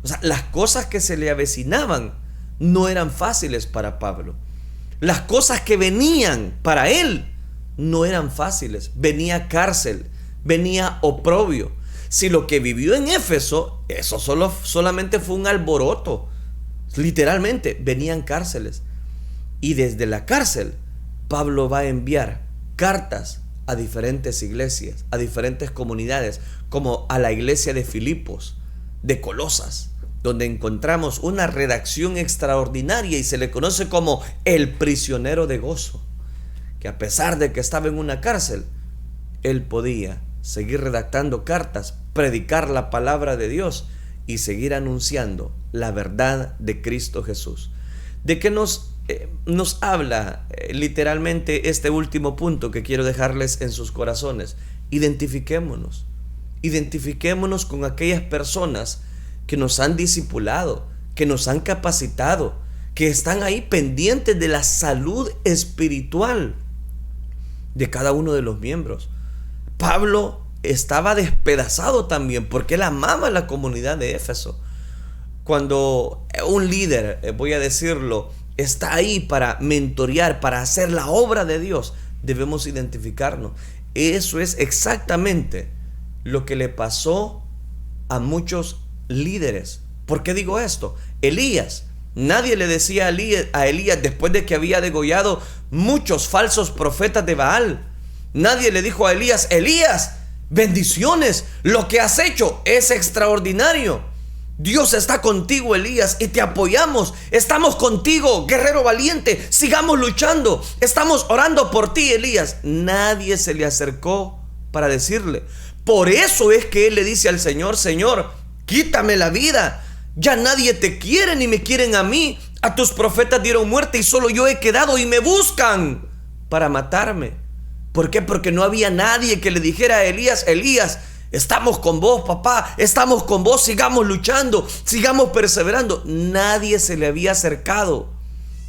O sea, las cosas que se le avecinaban no eran fáciles para Pablo. Las cosas que venían para él no eran fáciles. Venía cárcel, venía oprobio. Si lo que vivió en Éfeso, eso solamente fue un alboroto. Literalmente, venían cárceles. Y desde la cárcel, Pablo va a enviar cartas a diferentes iglesias, a diferentes comunidades, como a la iglesia de Filipos, de Colosas, donde encontramos una redacción extraordinaria y se le conoce como el prisionero de gozo, que a pesar de que estaba en una cárcel, él podía seguir redactando cartas, predicar la palabra de Dios y seguir anunciando la verdad de Cristo Jesús. ¿De qué nos habla literalmente este último punto que quiero dejarles en sus corazones? Identifiquémonos con aquellas personas que nos han discipulado, que nos han capacitado, que están ahí pendientes de la salud espiritual de cada uno de los miembros. Pablo estaba despedazado también porque él amaba la comunidad de Éfeso. Cuando un líder, voy a decirlo, está ahí para mentorear, para hacer la obra de Dios, debemos identificarnos. Eso es exactamente lo que le pasó a muchos líderes. ¿Por qué digo esto? Elías, nadie le decía a Elías después de que había degollado muchos falsos profetas de Baal. Nadie le dijo a Elías, Elías, bendiciones, lo que has hecho es extraordinario. Dios está contigo, Elías, y te apoyamos. Estamos contigo, guerrero valiente. Sigamos luchando. Estamos orando por ti, Elías. Nadie se le acercó para decirle. Por eso es que él le dice al Señor, Señor, quítame la vida. Ya nadie te quiere ni me quieren a mí. A tus profetas dieron muerte y solo yo he quedado y me buscan para matarme. ¿Por qué? Porque no había nadie que le dijera a Elías, Elías, estamos con vos, papá, estamos con vos, sigamos luchando, sigamos perseverando. Nadie se le había acercado.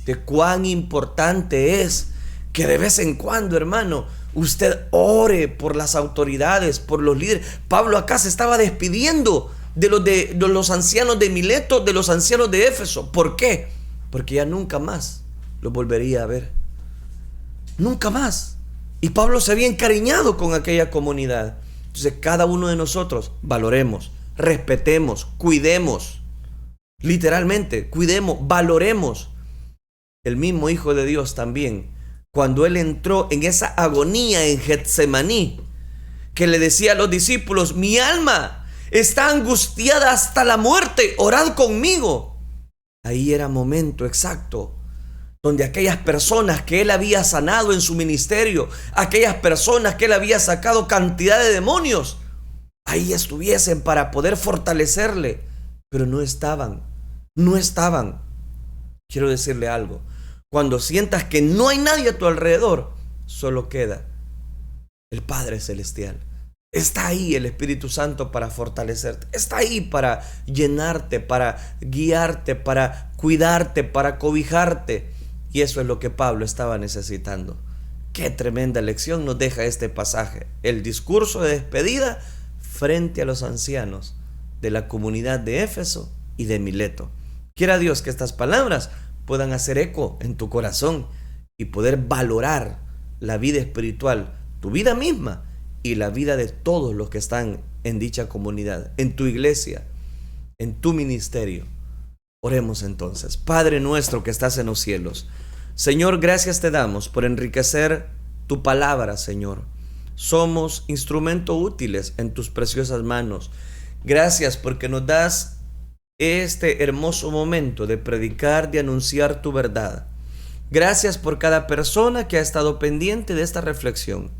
De cuán importante es que de vez en cuando, hermano, usted ore por las autoridades, por los líderes. Pablo acá se estaba despidiendo de los ancianos de Mileto, de los ancianos de Éfeso. ¿Por qué? Porque ya nunca más los volvería a ver. Nunca más. Y Pablo se había encariñado con aquella comunidad. Entonces cada uno de nosotros valoremos, respetemos, cuidemos. Literalmente, cuidemos, valoremos. El mismo Hijo de Dios también, cuando él entró en esa agonía en Getsemaní, que le decía a los discípulos, mi alma está angustiada hasta la muerte, orad conmigo. Ahí era momento exacto donde aquellas personas que él había sanado en su ministerio, aquellas personas que él había sacado cantidad de demonios, ahí estuviesen para poder fortalecerle, pero no estaban. Quiero decirle algo: cuando sientas que no hay nadie a tu alrededor, solo queda el Padre Celestial. Está ahí el Espíritu Santo para fortalecerte. Está ahí para llenarte, para guiarte, para cuidarte, para cobijarte. Y eso es lo que Pablo estaba necesitando. Qué tremenda lección nos deja este pasaje. El discurso de despedida frente a los ancianos de la comunidad de Éfeso y de Mileto. Quiera Dios que estas palabras puedan hacer eco en tu corazón y poder valorar la vida espiritual, tu vida misma y la vida de todos los que están en dicha comunidad, en tu iglesia, en tu ministerio. Oremos entonces. Padre nuestro que estás en los cielos, Señor, gracias te damos por enriquecer tu palabra, Señor. Somos instrumentos útiles en tus preciosas manos. Gracias porque nos das este hermoso momento de predicar, de anunciar tu verdad. Gracias por cada persona que ha estado pendiente de esta reflexión.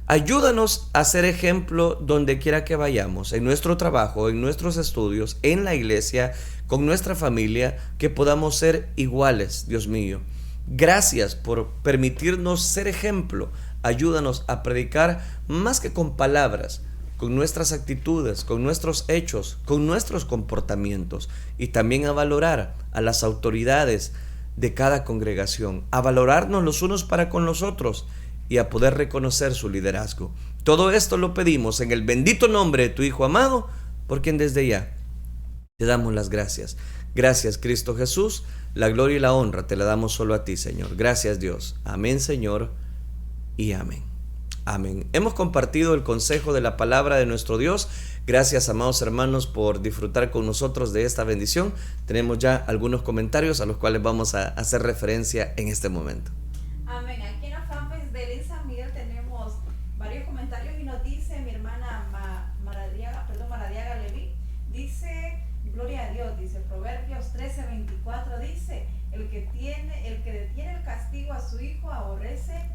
Ayúdanos a ser ejemplo donde quiera que vayamos, en nuestro trabajo, en nuestros estudios, en la iglesia, con nuestra familia, que podamos ser iguales, Dios mío. Gracias por permitirnos ser ejemplo. Ayúdanos a predicar más que con palabras, con nuestras actitudes, con nuestros hechos, con nuestros comportamientos, y también a valorar a las autoridades de cada congregación, a valorarnos los unos para con los otros y a poder reconocer su liderazgo. Todo esto lo pedimos en el bendito nombre de tu Hijo amado, por quien desde ya te damos las gracias. Gracias, Cristo Jesús. La gloria y la honra te la damos solo a ti, Señor. Gracias, Dios. Amén, Señor, y amén. Amén. Hemos compartido el consejo de la palabra de nuestro Dios. Gracias, amados hermanos, por disfrutar con nosotros de esta bendición. Tenemos ya algunos comentarios a los cuales vamos a hacer referencia en este momento. Amén. Aquí en la fanpage de Elisa Miguel tenemos varios comentarios y nos dice mi hermana Maradiaga Leví, dice, gloria a Dios, dice Proverbios 13:24, dice, el que detiene el castigo a su hijo aborrece,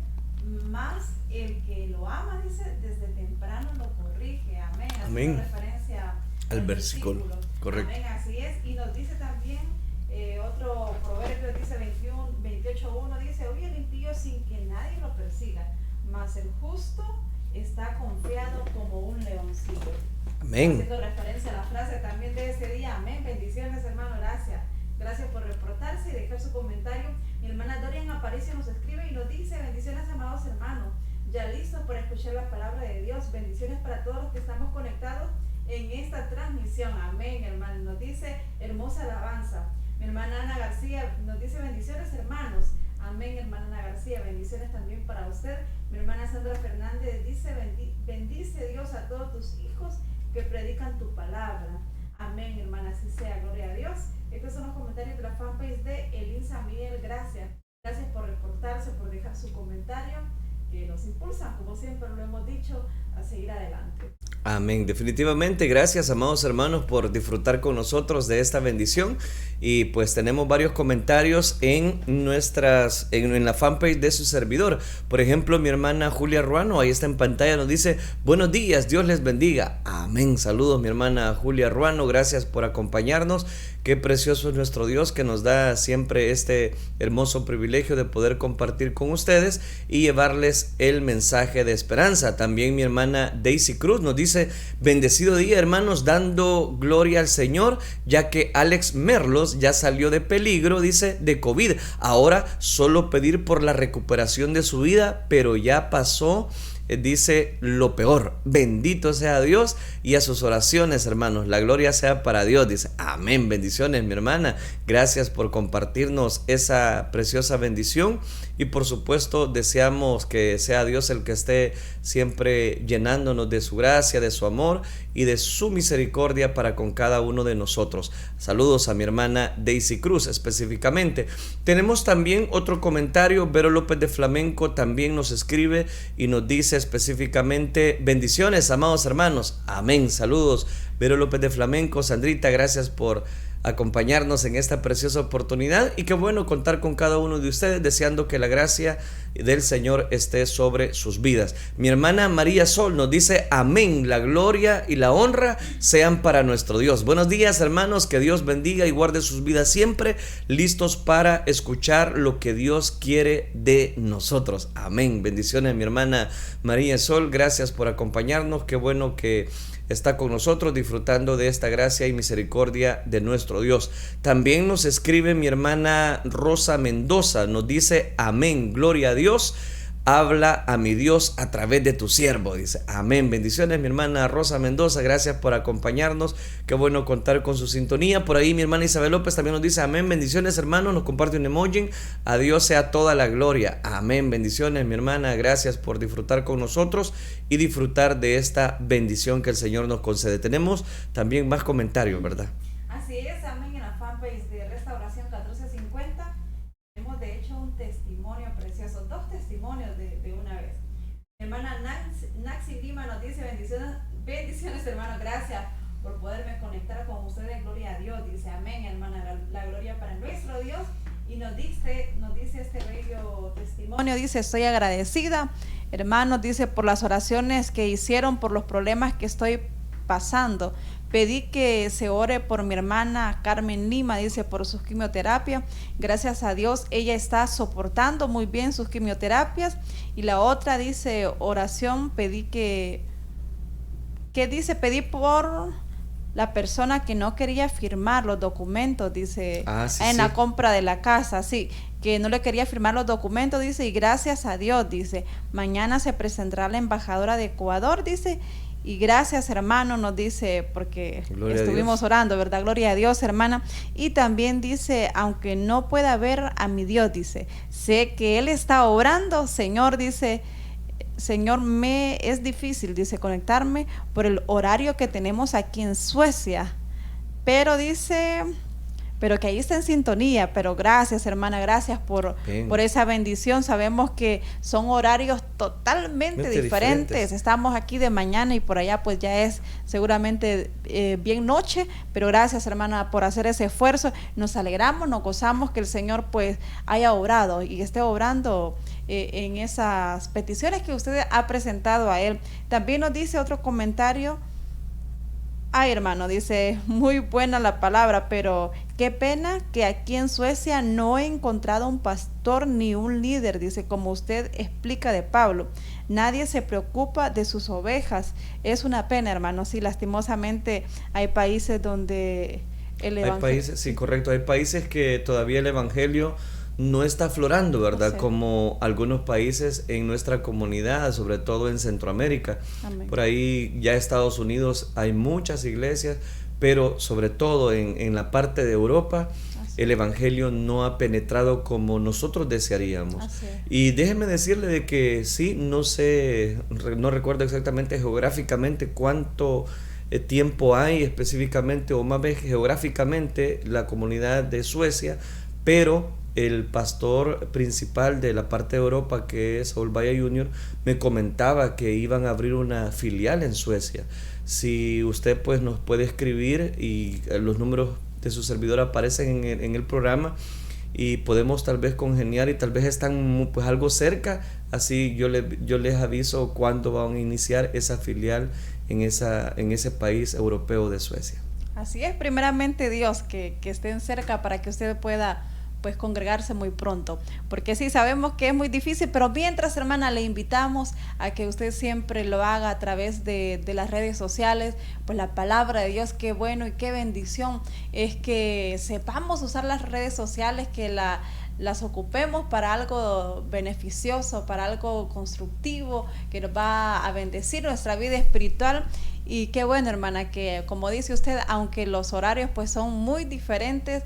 más el que lo ama, dice, desde temprano lo corrige. Amén. Amén. Referencia al versículo. Correcto. Amén, así es. Y nos dice también otro proverbio, dice 28:1, dice, huye el impío sin que nadie lo persiga, mas el justo está confiado como un leoncillo. Amén. Haciendo referencia a la frase también de este día. Amén. Bendiciones, hermano. Gracias por reportarse y dejar su comentario. Mi hermana Dorian Aparicio nos escribe y nos dice, bendiciones, amados hermanos, ya listos para escuchar la palabra de Dios. Bendiciones para todos los que estamos conectados en esta transmisión. Amén, hermano. Nos dice, hermosa alabanza. Mi hermana Ana García nos dice, bendiciones, hermanos. Amén, hermana Ana García. Bendiciones también para usted. Mi hermana Sandra Fernández dice, bendice Dios a todos tus hijos que predican tu palabra. Amén, hermana, así sea, gloria a Dios. Estos son los comentarios de la fanpage de Elisa Miguel. Gracias por reportarse, por dejar su comentario, que nos impulsan, como siempre lo hemos dicho, a seguir adelante. Amén. Definitivamente, gracias, amados hermanos, por disfrutar con nosotros de esta bendición. Y pues tenemos varios comentarios en la fanpage de su servidor. Por ejemplo, mi hermana Julia Ruano, ahí está en pantalla, nos dice, buenos días, Dios les bendiga. Amén. Saludos, mi hermana Julia Ruano, gracias por acompañarnos. Qué precioso es nuestro Dios, que nos da siempre este hermoso privilegio de poder compartir con ustedes y llevarles el mensaje de esperanza. También mi hermana Daisy Cruz nos dice, bendecido día, hermanos, dando gloria al Señor, ya que Alex Merlos ya salió de peligro, dice, de COVID. Ahora solo pedir por la recuperación de su vida, pero ya pasó, dice, lo peor. Bendito sea Dios y a sus oraciones, hermanos. La gloria sea para Dios, dice. Amén. Bendiciones, mi hermana. Gracias por compartirnos esa preciosa bendición. Y por supuesto, deseamos que sea Dios el que esté siempre llenándonos de su gracia, de su amor y de su misericordia para con cada uno de nosotros. Saludos a mi hermana Daisy Cruz específicamente. Tenemos también otro comentario. Vero López de Flamenco también nos escribe y nos dice específicamente, bendiciones, amados hermanos. Amén. Saludos Vero López de Flamenco, Sandrita, gracias por acompañarnos en esta preciosa oportunidad y qué bueno contar con cada uno de ustedes, deseando que la gracia del Señor esté sobre sus vidas. Mi hermana María Sol nos dice: amén, la gloria y la honra sean para nuestro Dios. Buenos días, hermanos, que Dios bendiga y guarde sus vidas siempre, listos para escuchar lo que Dios quiere de nosotros. Amén. Bendiciones, mi hermana María Sol, gracias por acompañarnos, qué bueno que está con nosotros disfrutando de esta gracia y misericordia de nuestro Dios. También nos escribe mi hermana Rosa Mendoza, nos dice: amén, gloria a Dios, habla a mi Dios a través de tu siervo, dice. Amén. Bendiciones, mi hermana Rosa Mendoza, gracias por acompañarnos, qué bueno contar con su sintonía. Por ahí mi hermana Isabel López también nos dice: amén, bendiciones, hermano, nos comparte un emoji, a Dios sea toda la gloria. Amén. Bendiciones, mi hermana, gracias por disfrutar con nosotros y disfrutar de esta bendición que el Señor nos concede. Tenemos también más comentarios, ¿verdad? Así es, amén. En la fanpage de Restauración 1450 tenemos de hecho un testimonio precioso, dos testimonios de una vez. Mi hermana Naxi Lima nos dice: bendiciones, hermano, gracias por poderme conectar con ustedes, gloria a Dios, dice. Amén, hermana, la gloria para nuestro Dios. Y nos dice este bello testimonio, dice: estoy agradecida, hermanos, dice, por las oraciones que hicieron por los problemas que estoy pasando. Pedí que se ore por mi hermana Carmen Lima, dice, por su quimioterapia. Gracias a Dios, ella está soportando muy bien sus quimioterapias. Y la otra dice: oración, pedí pedí por la persona que no quería firmar los documentos, dice, la compra de la casa, sí, que no le quería firmar los documentos, dice, y gracias a Dios, dice, mañana se presentará la embajadora de Ecuador, dice, y gracias, hermano, nos dice, porque Gloria estuvimos orando, ¿verdad? Gloria a Dios, hermana. Y también dice: aunque no pueda ver a mi Dios, dice, sé que Él está obrando, Señor, dice, Señor, me es difícil, dice, conectarme por el horario que tenemos aquí en Suecia, pero dice, pero que ahí está en sintonía. Pero gracias, hermana, gracias por esa bendición. Sabemos que son horarios totalmente diferentes. Estamos aquí de mañana y por allá pues ya es seguramente bien noche, pero gracias, hermana, por hacer ese esfuerzo. Nos alegramos, nos gozamos que el Señor pues haya obrado y esté obrando en esas peticiones que usted ha presentado a Él. También nos dice otro comentario: ay, hermano, dice, muy buena la palabra, pero qué pena que aquí en Suecia no he encontrado un pastor ni un líder, dice, como usted explica de Pablo. Nadie se preocupa de sus ovejas. Es una pena, hermano. Sí, lastimosamente hay países donde el evangelio... Hay países, sí, correcto. Hay países que todavía el evangelio no está aflorando, ¿verdad? Sí. Como algunos países en nuestra comunidad, sobre todo en Centroamérica. Amén. Por ahí ya Estados Unidos hay muchas iglesias, pero sobre todo en la parte de Europa, el evangelio no ha penetrado como nosotros desearíamos. Y déjeme decirle de que sí, no recuerdo exactamente geográficamente cuánto tiempo hay específicamente, o más bien geográficamente, la comunidad de Suecia, pero el pastor principal de la parte de Europa, que es Saúl Valle Jr., me comentaba que iban a abrir una filial en Suecia. Si usted pues nos puede escribir, y los números de su servidor aparecen en el programa, y podemos tal vez congeniar, y tal vez están pues algo cerca, así yo les aviso cuándo van a iniciar esa filial en ese país europeo de Suecia. Así es, primeramente Dios, que estén cerca para que usted pueda pues congregarse muy pronto, porque sí, sabemos que es muy difícil, pero mientras, hermana, le invitamos a que usted siempre lo haga a través de las redes sociales, pues la palabra de Dios. Qué bueno y qué bendición es que sepamos usar las redes sociales, que las ocupemos para algo beneficioso, para algo constructivo, que nos va a bendecir nuestra vida espiritual. Y qué bueno, hermana, que como dice usted, aunque los horarios pues son muy diferentes,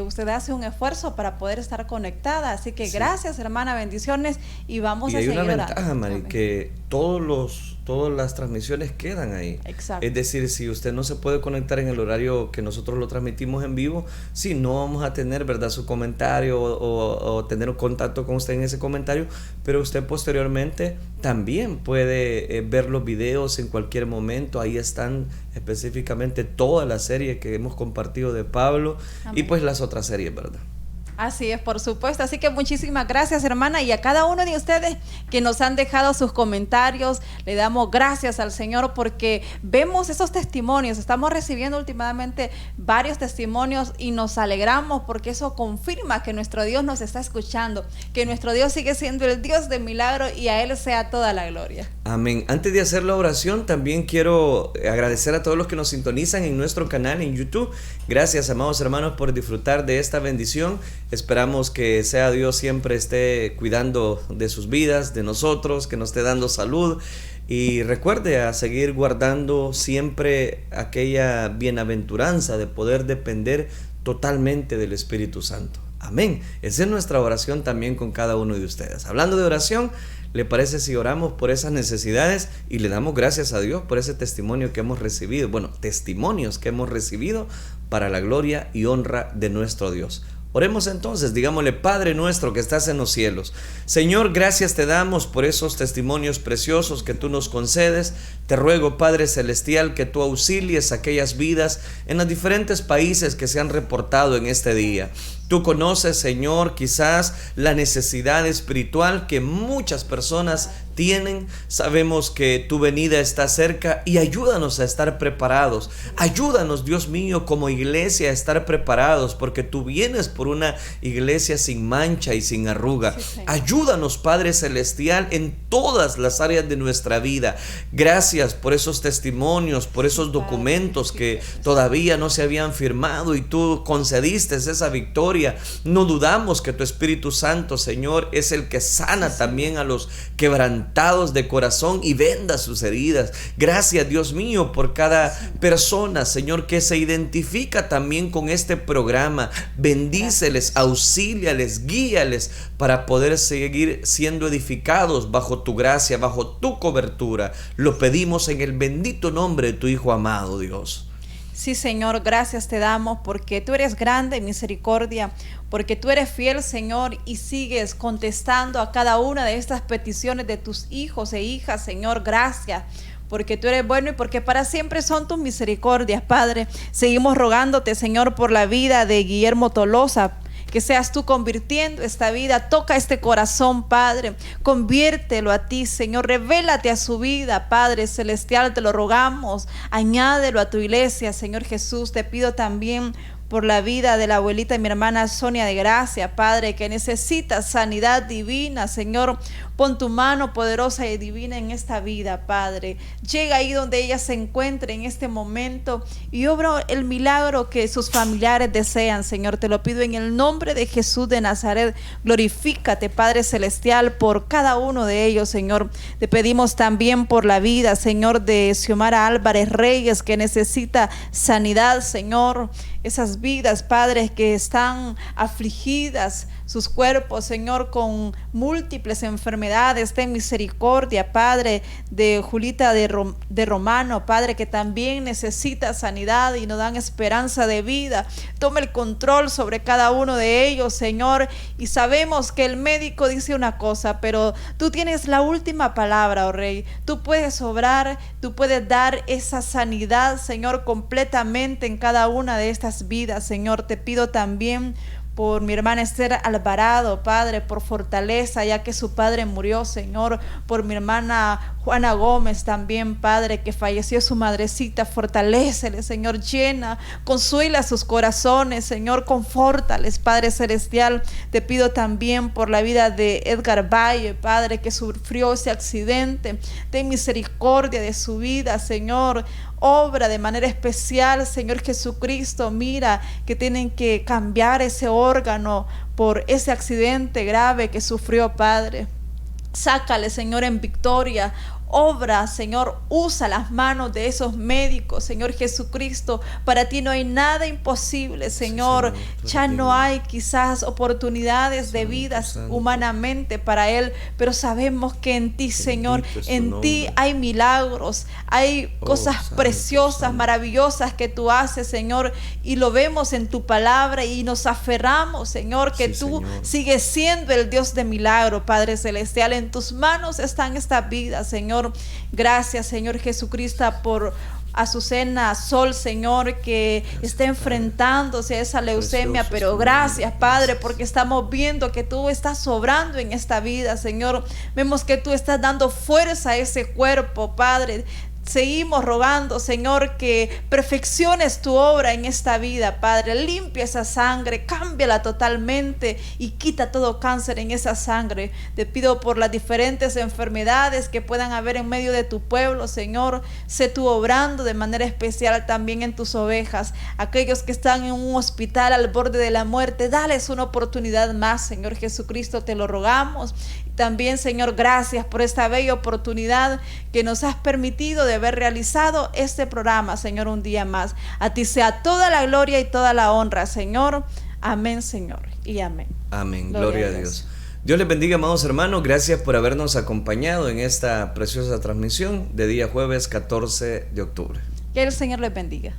usted hace un esfuerzo para poder estar conectada. Así que sí, gracias, hermana, bendiciones, y vamos a seguir orando. Hay una ventaja, Mari, que todas las transmisiones quedan ahí. Exacto. Es decir, si usted no se puede conectar en el horario que nosotros lo transmitimos en vivo, sí, no vamos a tener, ¿verdad?, su comentario o tener un contacto con usted en ese comentario, pero usted posteriormente también puede ver los videos en cualquier momento. Ahí están específicamente toda la serie que hemos compartido de Pablo. Amén. Y pues las otras series, ¿verdad? Así es, por supuesto. Así que muchísimas gracias, hermana, y a cada uno de ustedes que nos han dejado sus comentarios. Le damos gracias al Señor porque vemos esos testimonios. Estamos recibiendo últimamente varios testimonios y nos alegramos porque eso confirma que nuestro Dios nos está escuchando, que nuestro Dios sigue siendo el Dios de milagro y a Él sea toda la gloria. Amén. Antes de hacer la oración, también quiero agradecer a todos los que nos sintonizan en nuestro canal en YouTube. Gracias, amados hermanos, por disfrutar de esta bendición. Esperamos que sea Dios siempre esté cuidando de sus vidas, de nosotros, que nos esté dando salud. Y recuerde a seguir guardando siempre aquella bienaventuranza de poder depender totalmente del Espíritu Santo. Amén. Esa es nuestra oración también con cada uno de ustedes. Hablando de oración, ¿le parece si oramos por esas necesidades y le damos gracias a Dios por ese testimonio que hemos recibido? Bueno, testimonios que hemos recibido para la gloria y honra de nuestro Dios. Oremos entonces, digámosle: Padre nuestro que estás en los cielos. Señor, gracias te damos por esos testimonios preciosos que tú nos concedes. Te ruego, Padre celestial, que tú auxilies a aquellas vidas en los diferentes países que se han reportado en este día. Tú conoces, Señor, quizás la necesidad espiritual que muchas personas tienen. Sabemos que tu venida está cerca y ayúdanos a estar preparados. Ayúdanos, Dios mío, como iglesia a estar preparados, porque tú vienes por una iglesia sin mancha y sin arruga. Sí, ayúdanos, Padre celestial, en todas las áreas de nuestra vida. Gracias por esos testimonios, por esos documentos que todavía no se habían firmado y tú concediste esa victoria. No dudamos que tu Espíritu Santo, Señor, es el que sana también a los quebrantados de corazón y venda sus heridas. Gracias, Dios mío, por cada persona, Señor, que se identifica también con este programa. Bendíceles, auxíliales, guíales para poder seguir siendo edificados bajo tu gracia, bajo tu cobertura. Lo pedimos en el bendito nombre de tu Hijo amado, Dios. Sí, Señor, gracias te damos porque tú eres grande en misericordia, porque tú eres fiel, Señor, y sigues contestando a cada una de estas peticiones de tus hijos e hijas, Señor. Gracias, porque tú eres bueno y porque para siempre son tus misericordias, Padre. Seguimos rogándote, Señor, por la vida de Guillermo Tolosa, que seas tú convirtiendo esta vida. Toca este corazón, Padre, conviértelo a ti, Señor, revélate a su vida, Padre celestial, te lo rogamos. Añádelo a tu iglesia, Señor Jesús. Te pido también por la vida de la abuelita y mi hermana Sonia de Gracia, Padre, que necesita sanidad divina, Señor. Pon tu mano poderosa y divina en esta vida, Padre. Llega ahí donde ella se encuentre en este momento y obra el milagro que sus familiares desean, Señor. Te lo pido en el nombre de Jesús de Nazaret. Glorifícate, Padre celestial, por cada uno de ellos, Señor. Te pedimos también por la vida, Señor, de Xiomara Álvarez Reyes, que necesita sanidad, Señor. Esas vidas, Padre, que están afligidas, sus cuerpos, Señor, con múltiples enfermedades. Ten misericordia, Padre, de Julita de Romano, Padre, que también necesita sanidad y nos dan esperanza de vida. Toma el control sobre cada uno de ellos, Señor, y sabemos que el médico dice una cosa, pero tú tienes la última palabra, oh Rey. Tú puedes obrar, tú puedes dar esa sanidad, Señor, completamente en cada una de estas vidas, Señor. Te pido también por mi hermana Esther Alvarado, Padre, por fortaleza, ya que su padre murió, Señor. Por mi hermana Juana Gómez también, Padre, que falleció su madrecita. Fortalécele, Señor, llena, consuela sus corazones, Señor, confórtales, Padre celestial. Te pido también por la vida de Edgar Valle, Padre, que sufrió ese accidente. Ten misericordia de su vida, Señor. Obra de manera especial, Señor Jesucristo. Mira que tienen que cambiar ese órgano por ese accidente grave que sufrió, Padre. Sácale, Señor, en victoria. obra, Señor, usa las manos de esos médicos, Señor Jesucristo. Para ti no hay nada imposible, Señor. Ya no hay quizás oportunidades de vidas humanamente para Él, pero sabemos que en ti, Señor, en ti hay milagros, hay cosas preciosas, maravillosas que tú haces, Señor, y lo vemos en tu palabra y nos aferramos, Señor, que tú sigues siendo el Dios de milagro, Padre Celestial. En tus manos están estas vidas, Señor. Gracias, Señor Jesucristo, por Azucena Sol, Señor, que está enfrentándose a esa leucemia, pero gracias, Padre, porque estamos viendo que tú estás sobrando en esta vida, Señor. Vemos que tú estás dando fuerza a ese cuerpo, Padre. Seguimos rogando, Señor, que perfecciones tu obra en esta vida, Padre. Limpia esa sangre, cámbiala totalmente y quita todo cáncer en esa sangre. Te pido por las diferentes enfermedades que puedan haber en medio de tu pueblo, Señor. Sé tú obrando de manera especial también en tus ovejas. Aquellos que están en un hospital al borde de la muerte, dales una oportunidad más, Señor Jesucristo, te lo rogamos. También, Señor, gracias por esta bella oportunidad que nos has permitido de haber realizado este programa, Señor, un día más. A ti sea toda la gloria y toda la honra, Señor. Amén, Señor, y amén. Amén, gloria a Dios. Dios les bendiga, amados hermanos. Gracias por habernos acompañado en esta preciosa transmisión de día jueves 14 de octubre. Que el Señor les bendiga.